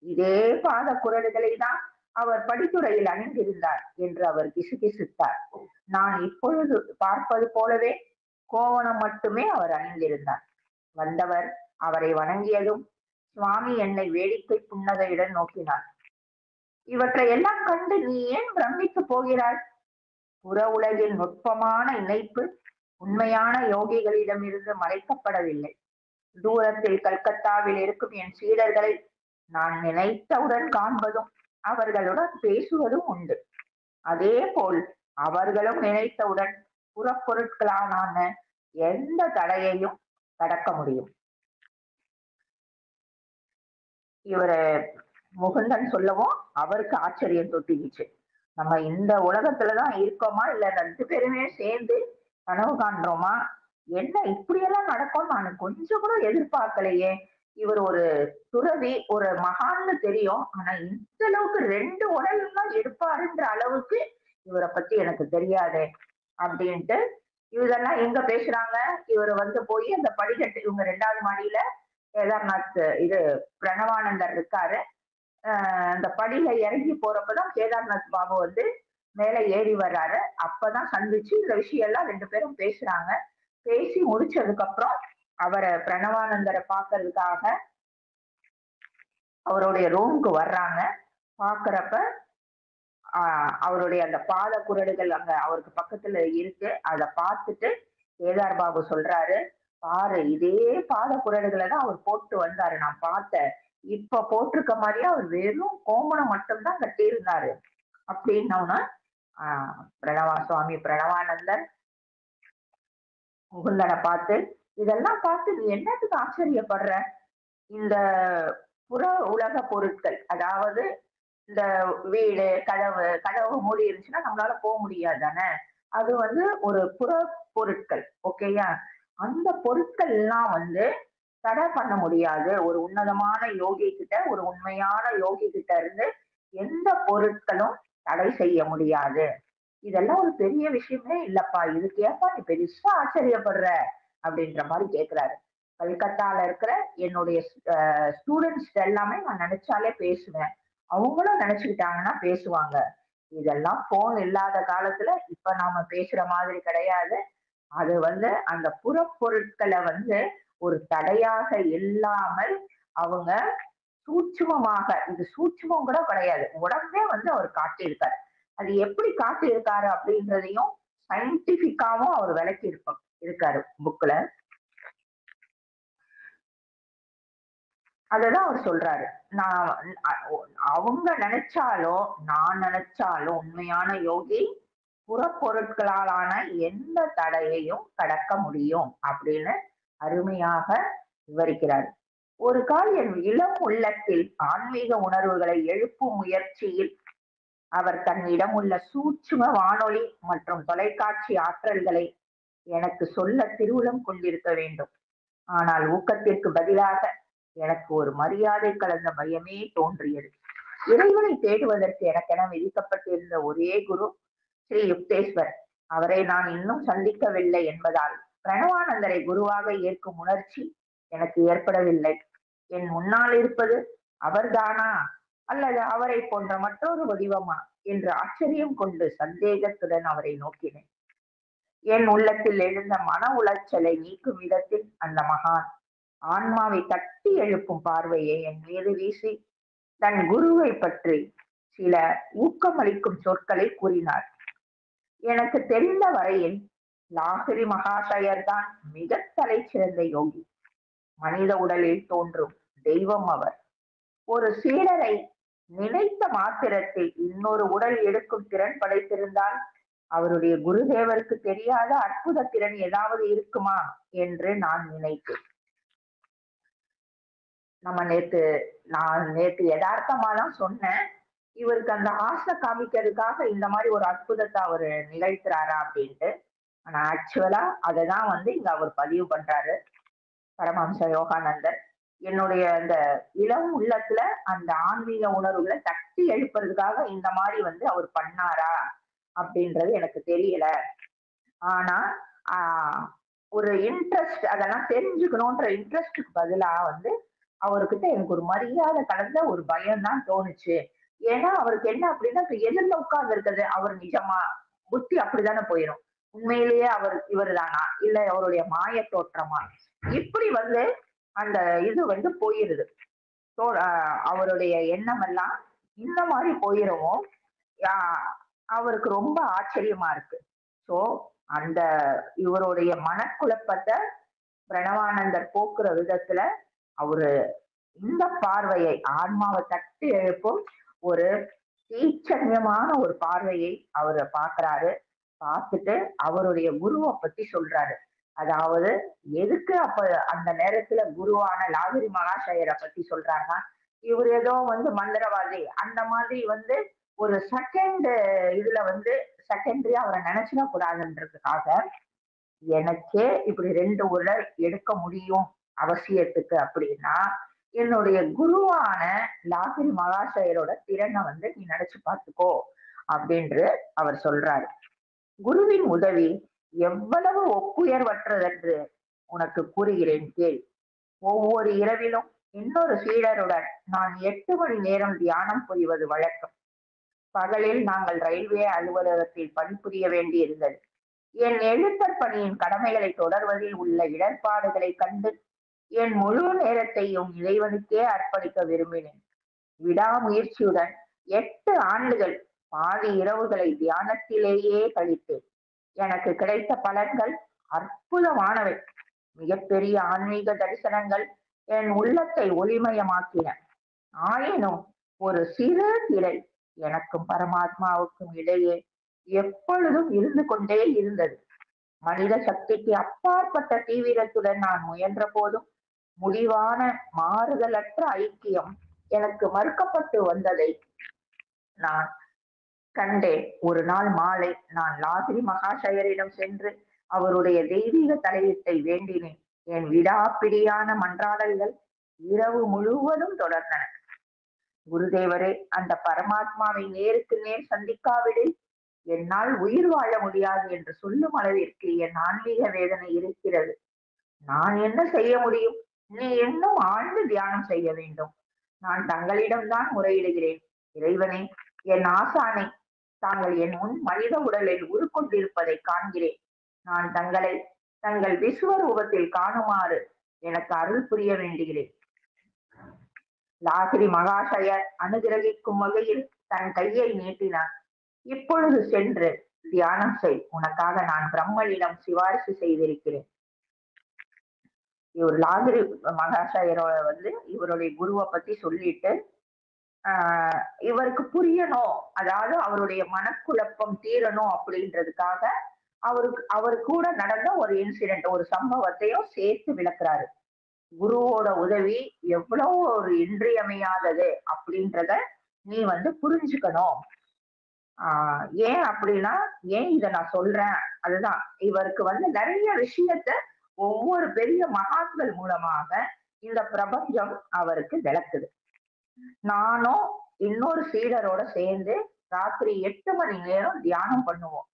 இதே பாத குரடுகளை தான் அவர் படித்துறையில் அணிந்திருந்தார் என்று அவர் கிசுகிசுத்தார். நான் இப்பொழுது பார்ப்பது போலவே கோவணம் மட்டுமே அவர் அணிந்திருந்தார். வந்தவர் அவரை வணங்கியதும் சுவாமி என்னை வேடிக்கை புன்னகையுடன் நோக்கினார். இவற்றை எல்லாம் கண்டு நீ ஏன் பிரமித்து போகிறாய்? புற உலகில் நுட்பமான இணைப்பு உண்மையான யோகிகளிடமிருந்து மறைக்கப்படவில்லை. தூரத்தில் கல்கத்தாவில் இருக்கும் என் சீடர்களை நான் நினைத்தவுடன் காண்பதும் அவர்களுடன் பேசுவதும் உண்டு. அதே போல் அவர்களும் நினைத்தவுடன் புறப்பொருட்களான எந்த தடையையும் கடக்க முடியும். இவரை முகுந்தன் சொல்லவும் அவருக்கு ஆச்சரியம் தொட்டிக்கிச்சு. நம்ம இந்த உலகத்துலதான் இருக்கோமா இல்ல 2 பேருமே சேர்ந்து கனவு காண்றோமா? என்ன இப்படியெல்லாம் நடக்கும் நான் கொஞ்சம் கூட எதிர்பார்க்கலையே. இவர் ஒரு துறவி, ஒரு மகான்னு தெரியும். ஆனா இந்த அளவுக்கு 2 உடல் எல்லாம் எடுப்பாருன்ற அளவுக்கு இவரை பத்தி எனக்கு தெரியாதே அப்படின்ட்டு இதெல்லாம் எங்க பேசுறாங்க? இவர் வந்து போய் அந்த படிக்கட்டு இவங்க 2வது மாடியில கேதார்நாத் இது பிரணவானந்தர் இருக்காரு. அந்த படியில இறங்கி போறப்பதான் கேதார்நாத் பாபு வந்து மேல ஏறி வர்றாரு. அப்பதான் சந்திச்சு இந்த விஷயம் எல்லாம் 2 பேரும் பேசுறாங்க. பேசி முடிச்சதுக்கு அப்புறம் பிரணவானந்தரை பார்க்கறதுக்காக அவருடைய ரூமுக்கு வர்றாங்க. பார்க்கறப்ப அவருடைய அந்த பாத குரடுகள் அங்க அவருக்கு பக்கத்துல இருக்கு. அத பார்த்துட்டு கேதார் பாபு சொல்றாரு, பாரு இதே பாத குரடுகளை தான் அவர் போட்டு வந்தாரு, நான் பார்த்தேன். இப்ப போட்டிருக்க மாதிரியே அவர் வெறும் கோமணம் மட்டும்தான் கட்டியிருந்தாரு அப்படின்னோன்னா சுவாமி பிரணவானந்தர் முகுந்தனை பார்த்து, இதெல்லாம் பார்த்து நீ என்னத்துக்கு ஆச்சரியப்படுற? இந்த புற உலக பொருட்கள், அதாவது இந்த வீடு, கதவு மூடி இருந்துச்சுன்னா நம்மளால போக முடியாது தானே. அது வந்து ஒரு புற பொருட்கள். ஓகேயா? அந்த பொருட்கள் எல்லாம் வந்து தடை பண்ண முடியாது. ஒரு உன்னதமான யோகி கிட்ட, ஒரு உண்மையான யோகி கிட்ட இருந்து எந்த பொருட்களும் தடை செய்ய முடியாது. இதெல்லாம் ஒரு பெரிய விஷயமே இல்லப்பா. இதுக்கு ஏப்பா நீ பெருசா ஆச்சரியப்படுற? அப்படின்ற மாதிரி கேக்குறாரு. கல்கத்தால இருக்கிற என்னுடைய ஸ்டூடெண்ட்ஸ் எல்லாமே நான் நினைச்சாலே பேசுவேன். அவங்களும் நினைச்சுக்கிட்டாங்கன்னா பேசுவாங்க. இதெல்லாம் போன் இல்லாத காலத்துல இப்ப நாம பேசுற மாதிரி கிடையாது. அது வந்து அந்த புறப்பொருட்களை வந்து ஒரு தடையாக இல்லாமல் அவங்க சூட்சுமமாக, இது சூட்சுமம் கூட கிடையாது, உடம்பே வந்து அவர் காட்டியிருக்காரு. அது எப்படி காட்டியிருக்காரு அப்படின்றதையும் சயின்டிபிக்காவும் அவர் விளக்கி இருக்காரு புக்ல. அததான் அவர் சொல்றாரு. நான் அவங்க நினைச்சாலும் நான் நினைச்சாலும் உண்மையான யோகி புறப்பொருட்களாலான எந்த தடையையும் கடக்க முடியும் அப்படின்னு அருமையாக விவரிக்கிறார். ஒரு கால் என் இளம் உள்ளத்தில் ஆன்மீக உணர்வுகளை எழுப்பும் முயற்சியில் அவர் தன்னிடம் உள்ள சூட்சும வானொலி மற்றும் தொலைக்காட்சி ஆற்றல்களை எனக்கு சொல்ல திருவுளம் கொண்டிருக்க வேண்டும். ஆனால் ஊக்கத்திற்கு பதிலாக எனக்கு ஒரு மரியாதை கலந்த பயமே தோன்றியது. இறைவனை தேடுவதற்கு எனக்கென விதிக்கப்பட்டிருந்த ஒரே குரு ஸ்ரீ யுக்தேஸ்வர். அவரை நான் இன்னும் சந்திக்கவில்லை என்பதால் பிரணவானந்தரை குருவாக ஏற்கும் உணர்ச்சி எனக்கு ஏற்படவில்லை. என் முன்னால் இருப்பது அவர்தானா அல்லது அவரை போன்ற மற்றொரு வடிவமா என்று ஆச்சரியம் கொண்டு சந்தேகத்துடன் அவரை நோக்கினேன். என் உள்ளத்தில் எழுந்த மன உளைச்சலை நீக்கும் விதத்தில் அந்த மகான் ஆன்மாவை தட்டி எழுப்பும் பார்வையை என் மீது வீசி தன் குருவை பற்றி சில ஊக்கமளிக்கும் சொற்களை கூறினார். எனக்கு தெரிந்த வரையில் லாகிரி மகாசயர் தான் மிக தலை சிறந்த யோகி. மனித உடலில் தோன்றும் தெய்வம் அவர். ஒரு சீடரை நினைத்த மாத்திரத்தில் இன்னொரு உடல் எடுக்கும் திறன் படைத்திருந்தால் அவருடைய குருதேவருக்கு தெரியாத அற்புத திறன் ஏதாவது இருக்குமா என்று நான் நினைத்தேன். நான் நேத்து யதார்த்தமா தான் சொன்னேன், இவருக்கு அந்த ஆசை காமிக்கிறதுக்காக இந்த மாதிரி ஒரு அற்புதத்தை அவர் நிகழ்த்துறாரா அப்படின்ட்டு. ஆனா ஆக்சுவலா அததான் வந்து இங்க அவர் பதிவு பண்றாரு பரமஹம்ச யோகானந்தர். என்னுடைய அந்த இளம் உள்ளத்துல அந்த ஆன்மீக உணர்வுகளை தட்டி எழுப்புறதுக்காக இந்த மாதிரி வந்து அவர் பண்ணாரா அப்படின்றது எனக்கு தெரியல. ஆனா ஒரு இன்ட்ரெஸ்ட், அதெல்லாம் தெரிஞ்சுக்கணும்ன்ற இன்ட்ரெஸ்டுக்கு பதிலா வந்து அவர்கிட்ட எனக்கு ஒரு மரியாதை கலந்த ஒரு பயம் தான் தோணுச்சு. ஏன்னா அவருக்கு என்ன அப்படின்னா, இப்ப எதிர்ல உட்கார்ந்து இருக்கிறது அவர் நிஜமா, புத்தி அப்படித்தானே போயிடும். உண்மையிலேயே இவர் தானா இல்ல அவருடைய மாய தோற்றமா, இப்படி வந்து அந்த இது வந்து போயிருது. அவருடைய எண்ணம் எல்லாம் இந்த மாதிரி போயிடவும் அவருக்கு ரொம்ப ஆச்சரியமா இருக்கு. சோ அந்த இவருடைய மனக்குழப்பத்தை பிரணவானந்தர் போக்குற விதத்துல அவரு இந்த பார்வையை, ஆன்மாவை தட்டி எழுப்பும் ஒரு தீட்சண்யமான ஒரு பார்வையை அவரு பாக்குறாரு. பார்த்துட்டு அவருடைய குருவை பத்தி சொல்றாரு. அதாவது எதுக்கு அப்ப அந்த நேரத்துல குருவான லாகிரி மகாசயரை பத்தி சொல்றாருன்னா, இவர் ஏதோ வந்து மந்திரவாதி அந்த மாதிரி வந்து ஒரு செகண்ட் இதுல வந்து செகண்டரியா அவரை நினைச்சிட கூடாதுன்றதுக்காக, எனக்கே இப்படி 2 உடல் எடுக்க முடியும் அவசியத்துக்கு அப்படின்னா என்னுடைய குருவான லாகிரி மகாசயரோட திறனை வந்து நீ நினைச்சு பார்த்துக்கோ அப்படின்று அவர் சொல்றாரு. குருவின் உதவி எவ்வளவு ஒப்புயர்வற்றதென்று உனக்கு கூறுகிறேன் கேள். ஒவ்வொரு இரவிலும் இன்னொரு சீடருடன் நான் 8 மணி நேரம் தியானம் புரிவது வழக்கம். பகலில் நாங்கள் ரயில்வே அலுவலகத்தில் பணிபுரிய வேண்டியிருந்தது. என் எழுத்தர் பணியின் கடமைகளை தொடர்வதில் உள்ள இடர்பாடுகளை கண்டு என் முழு நேரத்தையும் இறைவனுக்கே அர்ப்பணிக்க விரும்பினேன். விடாமுயற்சியுடன் 8 ஆண்டுகள் பாதி இரவுகளை தியானத்திலேயே கழித்தேன். எனக்கு கிடைத்த பலன்கள் அற்புதமானவை. மிகப்பெரிய ஆன்மீக தரிசனங்கள் என் உள்ளத்தை ஒளிமயமாக்கின. ஆயினும் ஒரு சிறு திரை எனக்கும் பரமாத்மாவுக்கும் இடையே எப்பொழுதும் இருந்து கொண்டே இருந்தது. மனித சக்திக்கு அப்பாற்பட்ட தீவிரத்துடன் நான் முயன்ற போதும் முடிவான மாறுதலற்ற ஐக்கியம் எனக்கு மறுக்கப்பட்டு வந்ததை நான் கண்டேன். ஒரு நாள் மாலை நான் லாகிரி மகாசயரிடம் சென்று அவருடைய தெய்வீக தலையீட்டை வேண்டினேன். என் விடாப்பிடியான மன்றாடல்கள் இரவு முழுவதும் தொடர்ந்தன. குருதேவரே, அந்த பரமாத்மாவை நேருக்கு நேர் சந்திக்காவிடில் என்னால் உயிர் வாழ முடியாது என்று சொல்லும் அளவிற்கு என் ஆன்மீக வேதனை இருக்கிறது. நான் என்ன செய்ய முடியும்? நீ இன்னும் ஆழ்ந்து தியானம் செய்ய வேண்டும். நான் தங்களிடம்தான் முறையிடுகிறேன். இறைவனே, என் ஆசானை, தாங்கள் என் முன் மனித உடலில் உருக்கொண்டிருப்பதை காண்கிறேன். நான் தங்களை தங்கள் விஸ்வரூபத்தில் காணுமாறு எனக்கு அருள் புரிய வேண்டுகிறேன். லாகிரி மகாசயர் அனுகிரகிக்கும் வகையில் தன் கையை நீட்டினார். இப்பொழுது சென்று தியானம் செய். உனக்காக நான் பிரம்மனிடம் சிபாரிசு செய்திருக்கிறேன். இவர் லாகிரி மகாசயரோட இவருடைய குருவை பத்தி சொல்லிட்டு இவருக்கு புரியணும், அதாவது அவருடைய மனக்குழப்பம் தீரணும் அப்படின்றதுக்காக அவரு கூட நடந்த ஒரு இன்சிடென்ட், ஒரு சம்பவத்தையும் சேர்த்து விளக்குறாரு. குருவோட உதவி எவ்வளவு ஒரு இன்றியமையாதது அப்படின்றத நீ புரிஞ்சுக்கணும். ஏன் அப்படின்னா, ஏன் இத நான் சொல்றேன், அதுதான் இவருக்கு நிறைய விஷயத்த ஒவ்வொரு பெரிய மகான்கள் மூலமாக இந்த பிரபஞ்சம் அவருக்கு விளக்குது. நானும் இன்னொரு சீடரோட சேர்ந்து ராத்திரி 8 மணி நேரம் தியானம் பண்ணுவோம்.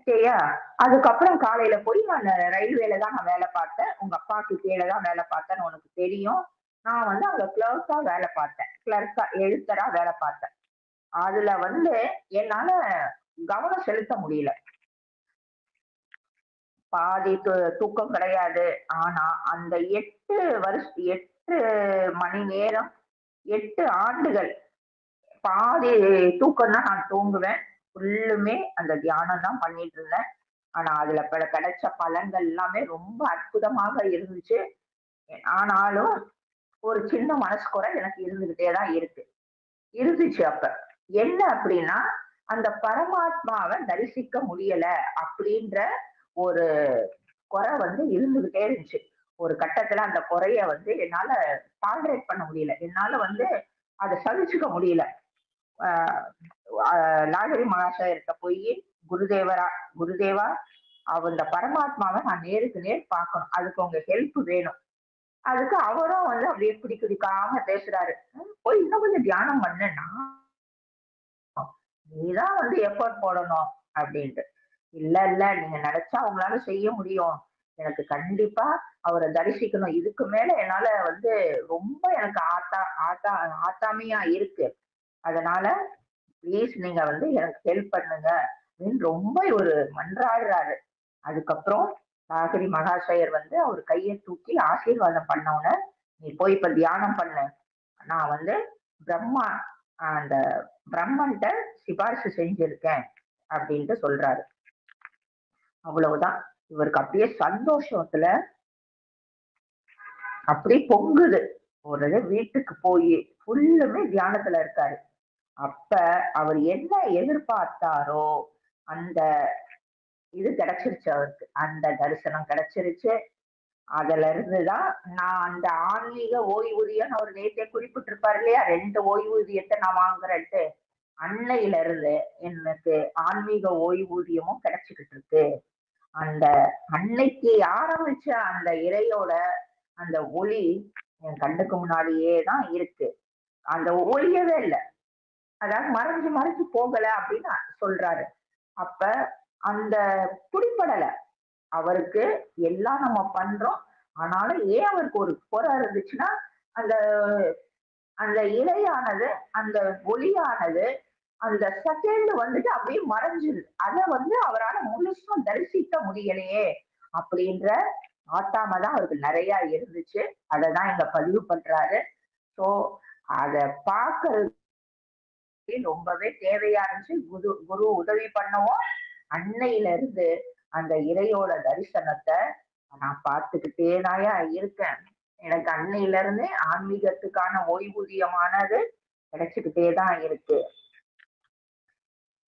சரியா? அதுக்கப்புறம் காலையில போய் நான் ரயில்வேல தான் நான் வேலை பார்த்தேன். உங்க அப்பாக்கு கீழே தான் வேலை பார்த்தேன்னு உனக்கு தெரியும். நான் அங்க கிளர்க்கா வேலை பார்த்தேன். கிளர்க்கா எழுத்தரா வேலை பார்த்தேன். அதுல என்னால கவனம் செலுத்த முடியல. பாதி தூக்கம் கிடையாது. ஆனா அந்த 8 மணி நேரம் 8 ஆண்டுகள் பாதி தூக்கம் தான் நான் தூங்குவேன். ஃபுல்லுமே அந்த தியானம் தான் பண்ணிட்டு இருந்தேன். ஆனா அதுல கிடைச்ச பலன்கள் எல்லாமே ரொம்ப அற்புதமாக இருந்துச்சு. ஆனாலும் ஒரு சின்ன மனசுக்குறை எனக்கு இருந்துகிட்டே தான் இருந்துச்சு. அப்ப என்ன அப்படின்னா, அந்த பரமாத்மாவை தரிசிக்க முடியல அப்படின்ற ஒரு குறை இருந்துகிட்டே இருந்துச்சு. ஒரு கட்டத்துல அந்த குறைய என்னால டாலரேட் பண்ண முடியல. என்னால அதை சகிச்சுக்க முடியல. லாகிரி மகாசயர்கிட்ட போய் குருதேவா, அந்த பரமாத்மாவை நான் நேருக்கு நேர் பார்க்கணும். அதுக்கு உங்க ஹெல்ப் வேணும். அதுக்கு அவரும் அப்படியே பிடிக்காம பேசுறாரு. போய் இன்னும் கொஞ்சம் தியானம் பண்ணுன்னா நீதான் எஃபர்ட் போடணும் அப்படின்ட்டு. இல்ல நீங்க நினைச்சா உங்களால செய்ய முடியும். எனக்கு கண்டிப்பா அவரை தரிசிக்கணும். இதுக்கு மேல என்னால ரொம்ப எனக்கு ஆத்தாமையா இருக்கு. அதனால ப்ளீஸ் நீங்க எனக்கு ஹெல்ப் பண்ணுங்க அப்படின்னு ரொம்ப ஒரு மன்றாடுறாரு. அதுக்கப்புறம் லாகிரி மகாசயர் அவர் கையை தூக்கி ஆசீர்வாதம் பண்ணவுடனே, நீ போய் இப்ப தியானம் பண்ணு. நான் பிரம்மா அந்த பிரம்மன்ட்ட சிபாரிசு செஞ்சிருக்கேன் அப்படின்ட்டு சொல்றாரு. அவ்வளவுதான். இவருக்கு அப்படியே சந்தோஷத்துல அப்படியே பொங்குது. ஒரு வீட்டுக்கு போய் ஃபுல்லுமே தியானத்துல இருக்காரு. அப்ப அவர் என்ன எதிர்பார்த்தாரோ அந்த இது கிடைச்சிருச்சு அவருக்கு. அந்த தரிசனம் கிடைச்சிருச்சு. அதுல இருந்துதான் நான் அந்த ஆன்மீக ஓய்வூதியம் அவர் நேற்றே குறிப்பிட்டிருப்பாரு இல்லையா, 2 ஓய்வூதியத்தை நான் வாங்குறேன்ட்டு. அன்னையில இருந்து எனக்கு ஆன்மீக ஓய்வூதியமும் கிடைச்சுக்கிட்டு இருக்கு. அந்த அன்னைக்கு ஆரம்பிச்ச அந்த இறையோட அந்த ஒளி என் கண்ணுக்கு முன்னாடியே தான் இருக்கு. அந்த ஒளியவே இல்லை, அதாவது மறைஞ்சு போகல அப்படின்னு சொல்றாரு. அப்ப அந்த பிடிபடல. அவருக்கு எல்லாம் நம்ம பண்றோம். ஆனாலும் ஏன் அவருக்கு ஒரு குறை இருந்துச்சுன்னா, அந்த அந்த இலையானது, அந்த ஒளியானது, அந்த செகண்ட் வந்துட்டு அப்படியே மறைஞ்சிருது. அத அவரால முழுசா தரிசிக்க முடியலையே அப்படின்ற ஆத்தாம தான் அவருக்கு நிறைய இருந்துச்சு. அததான் இங்க பதிவு பண்றாரு. சோ அத பாக்குறது ரொம்பவே தேவையா இருந்துச்சு. குரு குரு உதவி பண்ணவும் அன்னையில இருந்து அந்த இறையோட தரிசனத்தை நான் பார்த்துக்கிட்டே தாயா இருக்கேன். எனக்கு அன்னையில இருந்து ஆன்மீகத்துக்கான ஓய்வூதியமானது கிடைச்சுக்கிட்டே தான் இருக்கு.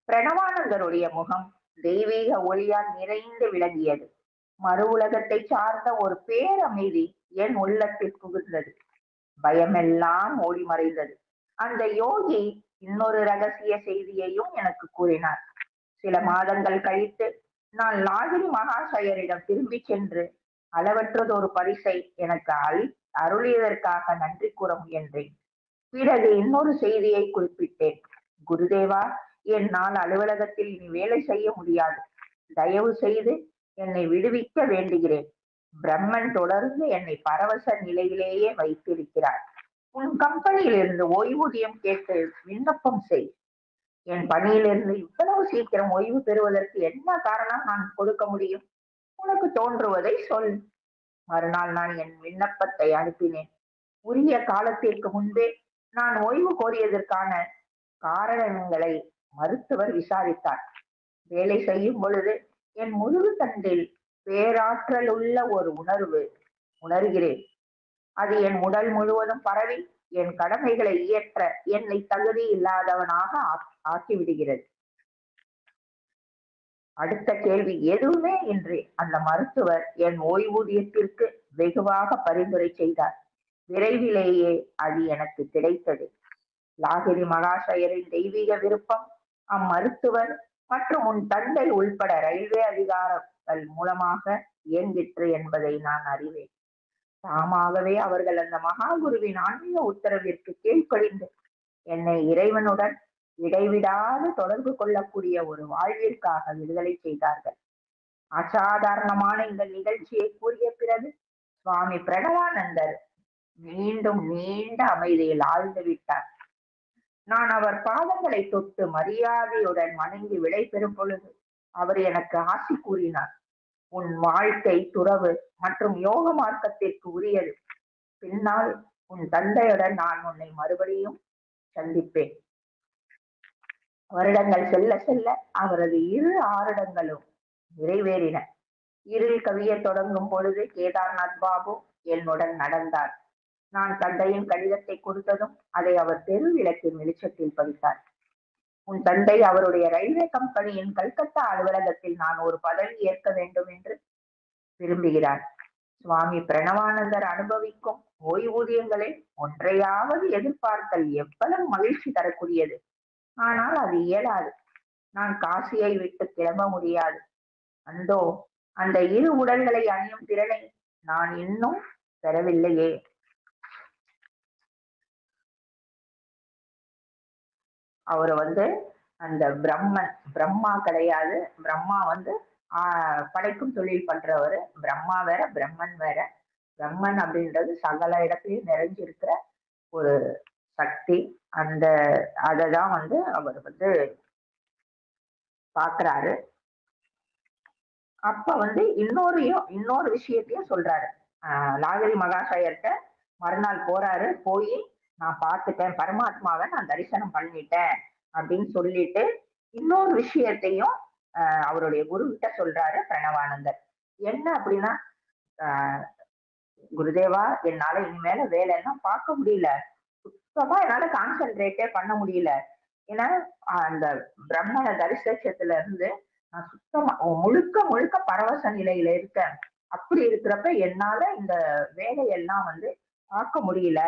பிரணவானந்தருடைய முகம் தெய்வீக ஒளியால் நிறைந்து விளங்கியது. மறு உலகத்தை சார்ந்த ஒரு பேரமைதி என் உள்ளத்தில் புகுந்தது. பயமெல்லாம் ஓடி மறைந்தது. அந்த யோகி இன்னொரு ரகசிய செய்தியையும் எனக்கு கூறினார். சில மாதங்கள் கழித்து நான் லாகிரி மகாசயரிடம் திரும்பி சென்று அளவற்றதொரு பரிசை எனக்கு அருளியதற்காக நன்றி கூற முயன்றேன். பிறகு இன்னொரு செய்தியை குறிப்பிட்டேன். குருதேவா, என்னால் அலுவலகத்தில் இனி வேலை செய்ய முடியாது. தயவு செய்து என்னை விடுவிக்க வேண்டுகிறேன். பிரம்மன் தொடர்ந்து என்னை பரவச நிலையிலேயே வைத்திருக்கிறார். உன் கம்பெனியில் இருந்து ஓய்வூதியம் கேட்டு விண்ணப்பம் செய். என் பணியிலிருந்து இவ்வளவு சீக்கிரம் ஓய்வு பெறுவதற்கு என்ன காரணம் நான் கொடுக்க முடியும்? உனக்கு தோன்றுவதை சொல். மறுநாள் நான் என் விண்ணப்பத்தை அனுப்பினேன். உரிய காலத்திற்கு முன்பே நான் ஓய்வு கோரியதற்கான காரணங்களை மருத்துவர் விசாரித்தார். வேலை செய்யும் பொழுது என் முதுகு தண்டில் பேராற்றல் உள்ள ஒரு உணர்கிறேன். அது என் உடல் முழுவதும் பரவி என் கடமைகளை இயற்ற என்னை தகுதி இல்லாதவனாக ஆக்கிவிடுகிறது. அடுத்த கேள்வி எதுவுமே இன்றி அந்த மருத்துவர் என் ஓய்வூதியத்திற்கு வெகுவாக பரிந்துரை செய்தார். விரைவிலேயே அது எனக்கு கிடைத்தது. லாகிரி மகாசயரின் தெய்வீக விருப்பம் அம்மருத்துவர் மற்றும் உன் தந்தை உள்பட ரயில்வே அதிகாரிகள் மூலமாக இயங்கிற்று என்பதை நான் அறிவேன். தாமாகவே அவர்கள் அந்த மகாகுருவின் ஆன்மீக உத்தரவிற்கு கீழ்ப்படிந்து என்னை இறைவனுடன் இடைவிடாது தொடர்பு கொள்ளக்கூடிய ஒரு வாழ்விற்காக விடுதலை செய்தார்கள். அசாதாரணமான இந்த நிகழ்ச்சியை கூறிய பிறகு சுவாமி பிரணவானந்தர் மீண்டும் நீண்ட அமைதியில் ஆழ்ந்து விட்டார். நான் அவர் பாதங்களை தொட்டு மரியாதையுடன் வணங்கி விடை பெறும் பொழுது அவர் எனக்கு ஆசி கூறினார். உன் வாழ்க்கை துறவு மற்றும் யோக மார்க்கத்திற்கு உரியது. பின்னால் உன் தந்தையுடன் நான் உன்னை மறுபடியும் சந்திப்பேன். வருடங்கள் செல்ல செல்ல அவரது இரு ஆருடங்களும் நிறைவேறின. இருள் கவிய தொடங்கும் பொழுது கேதார்நாத் பாபு என்னுடன் நடந்தார். நான் தந்தையின் கடிதத்தை கொடுத்ததும் அதை அவர் தெரு விளக்கின் வெளிச்சத்தில் பதித்தார். உன் தந்தை அவருடைய ரயில்வே கம்பெனியின் கல்கத்தா அலுவலகத்தில் நான் ஒரு பதவி ஏற்க வேண்டும் என்று விரும்புகிறார். சுவாமி பிரணவானந்தர் அனுபவிக்கும் ஓய்வூதியங்களில் ஒன்றையாவது எதிர்பார்த்தல் எவ்வளவு மகிழ்ச்சி தரக்கூடியது. ஆனால் அது இயலாது. நான் காசியை விட்டு கிளம்ப முடியாது. அந்தோ அந்த இரு உடல்களை அணியும் திறனை நான் இன்னும் பெறவில்லையே. அவரு அந்த பிரம்மா கிடையாது. பிரம்மா படைக்கும் தொழில் பண்றவரு. பிரம்மா வேற, பிரம்மன் வேற. பிரம்மன் அப்படின்றது சகல இடத்திலையும் நிறைஞ்சிருக்கிற ஒரு சக்தி. அததான் அவர் பாக்குறாரு. அப்ப இன்னொரு விஷயத்தையும் சொல்றாரு. லாகிரி மகாசயர்கிட்ட மறுநாள் போறாரு. போய் நான் பார்த்துட்டேன், பரமாத்மாவை நான் தரிசனம் பண்ணிட்டேன் அப்படின்னு சொல்லிட்டு இன்னொரு விஷயத்தையும் அவருடைய குரு கிட்ட சொல்றாரு பிரணவானந்தர். என்ன அப்படின்னா, குருதேவா, என்னால இனிமேல வேலை எல்லாம் பார்க்க முடியல. சுத்தமா என்னால கான்சென்ட்ரேட்டே பண்ண முடியல. ஏன்னா அந்த பிரம்மனை தரிசனத்துல இருந்து நான் சுத்தமா முழுக்க முழுக்க பரவச நிலையில இருக்கேன். அப்படி இருக்கிறப்ப என்னால இந்த வேலையெல்லாம் பார்க்க முடியல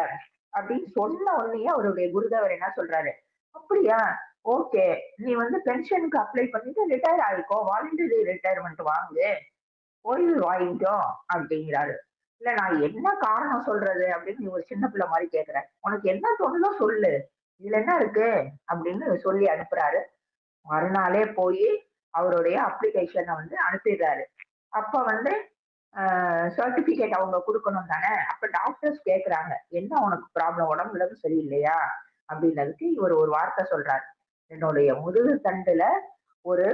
அப்படின்னு சொன்ன உடனே அவருடைய குருதேவர் என்ன சொல்றாரு, அப்படியா, ஓகே, நீ பென்ஷனுக்கு அப்ளை பண்ணிட்டு ரிட்டையர் ஆயிக்கோ, வாலண்டரி ரிட்டையர்மெண்ட் வாங்கு, ஓய்வு வாங்கிக்கோ அப்படிங்கிறாரு. இல்ல, நான் என்ன காரணம் சொல்றது அப்படின்னு நீ ஒரு சின்ன பிள்ளை மாதிரி கேக்குற. உனக்கு என்ன தோணுதோ சொல்லு, இதுல என்ன இருக்கு அப்படின்னு சொல்லி அனுப்புறாரு. மறுநாளே போய் அவருடைய அப்ளிகேஷனை வந்து அனுப்பிடுறாரு. அப்ப வந்து சர்டிபிகேட் அவங்க கொடுக்கணும் தானே. அப்ப டாக்டர்ஸ் கேக்குறாங்க, என்ன உனக்கு ப்ராப்ளம், உடம்புல சரியில்லையா அப்படின்றதுக்கு இவர் ஒரு வார்த்தை சொல்றாரு, என்னுடைய முதுகு தண்டுல ஒரு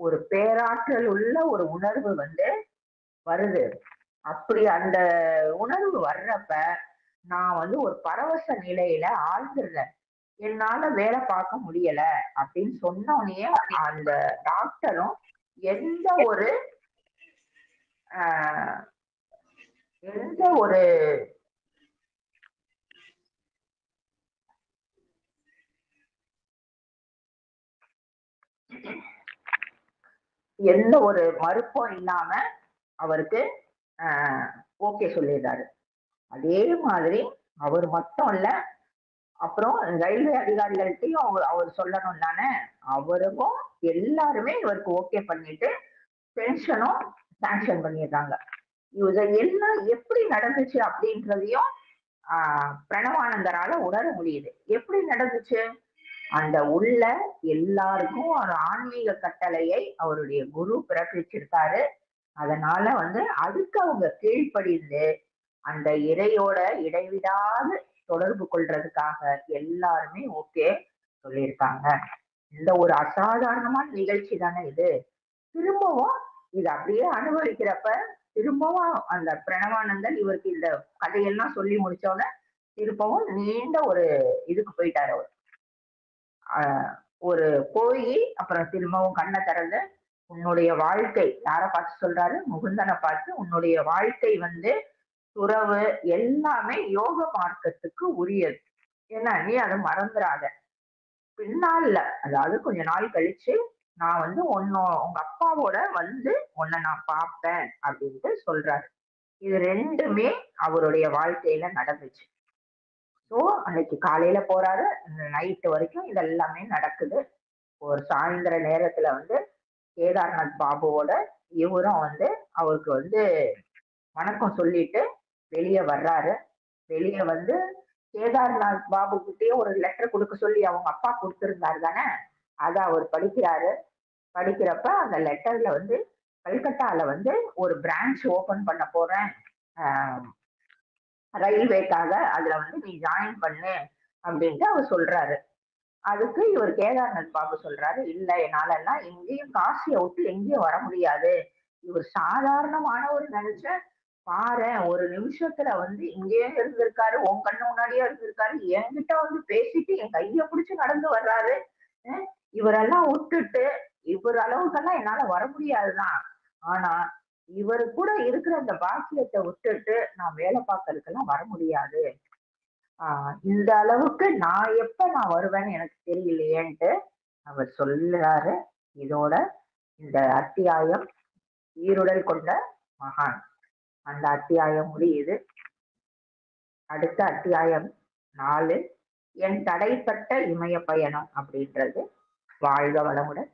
ஒரு பேராற்றல் உள்ள ஒரு உணர்வு வந்து வருது. அப்படி அந்த உணர்வு வர்றப்ப நான் வந்து ஒரு பரவச நிலையில ஆழ்ந்துடுறேன். என்னால வேலை பார்க்க முடியல அப்படின்னு சொன்ன உடனே அந்த டாக்டரும் எந்த ஒரு ஆஹ், எந்த ஒரு எந்த ஒரு மறுப்பும் இல்லாம அவருக்கு ஓகே சொல்லிடுறாரு. அதே மாதிரி அவர் மட்டும் இல்ல, அப்புறம் ரயில்வே அதிகாரிகள்ட்டையும் அவர் சொல்லணும் தானே. அவருக்கும் எல்லாருமே இவருக்கு ஓகே பண்ணிட்டு பென்ஷனும் சாங்ஷன் பண்ணிடுறாங்க. இது எல்லாம் எப்படி நடந்துச்சு அப்படின்றதையும் பிரணவானந்தரால உணர முடியுது. எப்படி நடந்துச்சு? அந்த உள்ள எல்லாருக்கும் ஒரு ஆன்மீக கட்டளையை அவருடைய குரு பிறப்பிச்சிருக்காரு. அதனால வந்து அதுக்கு அவங்க கீழ்ப்படிந்து அந்த இறையோட இடைவிடாது தொடர்பு கொள்றதுக்காக எல்லாருமே ஓகே சொல்லியிருக்காங்க. இந்த ஒரு அசாதாரணமான நிகழ்ச்சி தானே இது. திரும்பவும் இது அப்படியே அனுபவிக்கிறப்ப திரும்பவும் அந்த பிரணவானந்தன் இவருக்கு இந்த கதையெல்லாம் சொல்லி முடிச்சோட திரும்பவும் நீண்ட ஒரு இதுக்கு போயிட்டாரு அவர். ஒரு போய் அப்புறம் திரும்பவும் கண்ணை திறந்து உன்னுடைய வாழ்க்கை யாரை பார்த்து சொல்றாரு? முகுந்தனை பார்த்து, உன்னுடைய வாழ்க்கை வந்து துறவு எல்லாமே யோக மார்க்கத்துக்கு உரியது. ஏன்னா நீ அதை மறந்துடாத. பின்னால அதாவது கொஞ்ச நாள் கழிச்சு நான் வந்து உங்க அப்பாவோட வந்து உன்னை நான் பார்ப்பேன் அப்படின்ட்டு சொல்றாரு. இது ரெண்டுமே அவருடைய வாழ்க்கையில நடந்துச்சு. ஸோ அன்னைக்கு காலையில போறாரு, நைட்டு வரைக்கும் இதெல்லாமே நடக்குது. ஒரு சாயந்தர நேரத்துல வந்து கேதார்நாத் பாபுவோட இவரும் வந்து அவருக்கு வந்து வணக்கம் சொல்லிட்டு வெளியே வர்றாரு. வெளியே வந்து கேதார்நாத் பாபு கிட்டயே ஒரு லெட்டர் கொடுக்க சொல்லி அவங்க அப்பா கொடுத்திருந்தாரு தானே, அத அவர் படிக்கிறாரு. படிக்கிறப்ப அந்த லெட்டர்ல வந்து கல்கட்டால வந்து ஒரு பிரான்ச் ஓபன் பண்ண போறேன் ரயில்வேக்காக, அதுல வந்து நீ ஜாயின் பண்ணு அப்படின்ட்டு அவர் சொல்றாரு. அதுக்கு இவர் கேதார்நாத் பாபு சொல்றாரு, இல்ல என்னால எல்லாம் எங்கேயும் காசியை விட்டு எங்கேயும் வர முடியாது. இவர் சாதாரணமான ஒரு நினைச்ச பாரு, ஒரு நிமிஷத்துல வந்து இங்கேயே இருந்திருக்காரு, உன் கண்ணு முன்னாடியே இருந்திருக்காரு, என்கிட்ட வந்து பேசிட்டு என் கைய பிடிச்சு நடந்து வர்றாரு. இவரெல்லாம் விட்டுட்டு இவர் அளவுக்கெல்லாம் என்னால வர முடியாதுதான். ஆனா இவரு கூட இருக்கிற அந்த பாக்கியத்தை விட்டுட்டு நான் வேலை பார்க்கறதுக்கெல்லாம் வர முடியாது. இந்த அளவுக்கு நான் வருவேன்னு எனக்கு தெரியலையேன்ட்டு அவர் சொல்றாரு. இதோட இந்த அத்தியாயம் ஈருடல் கொண்ட மகான் அந்த அத்தியாயம் முடியுது. அடுத்த அத்தியாயம் 4 என் தடைப்பட்ட இமய பயணம் அப்படின்றது. வாழ்க வளமுடன்.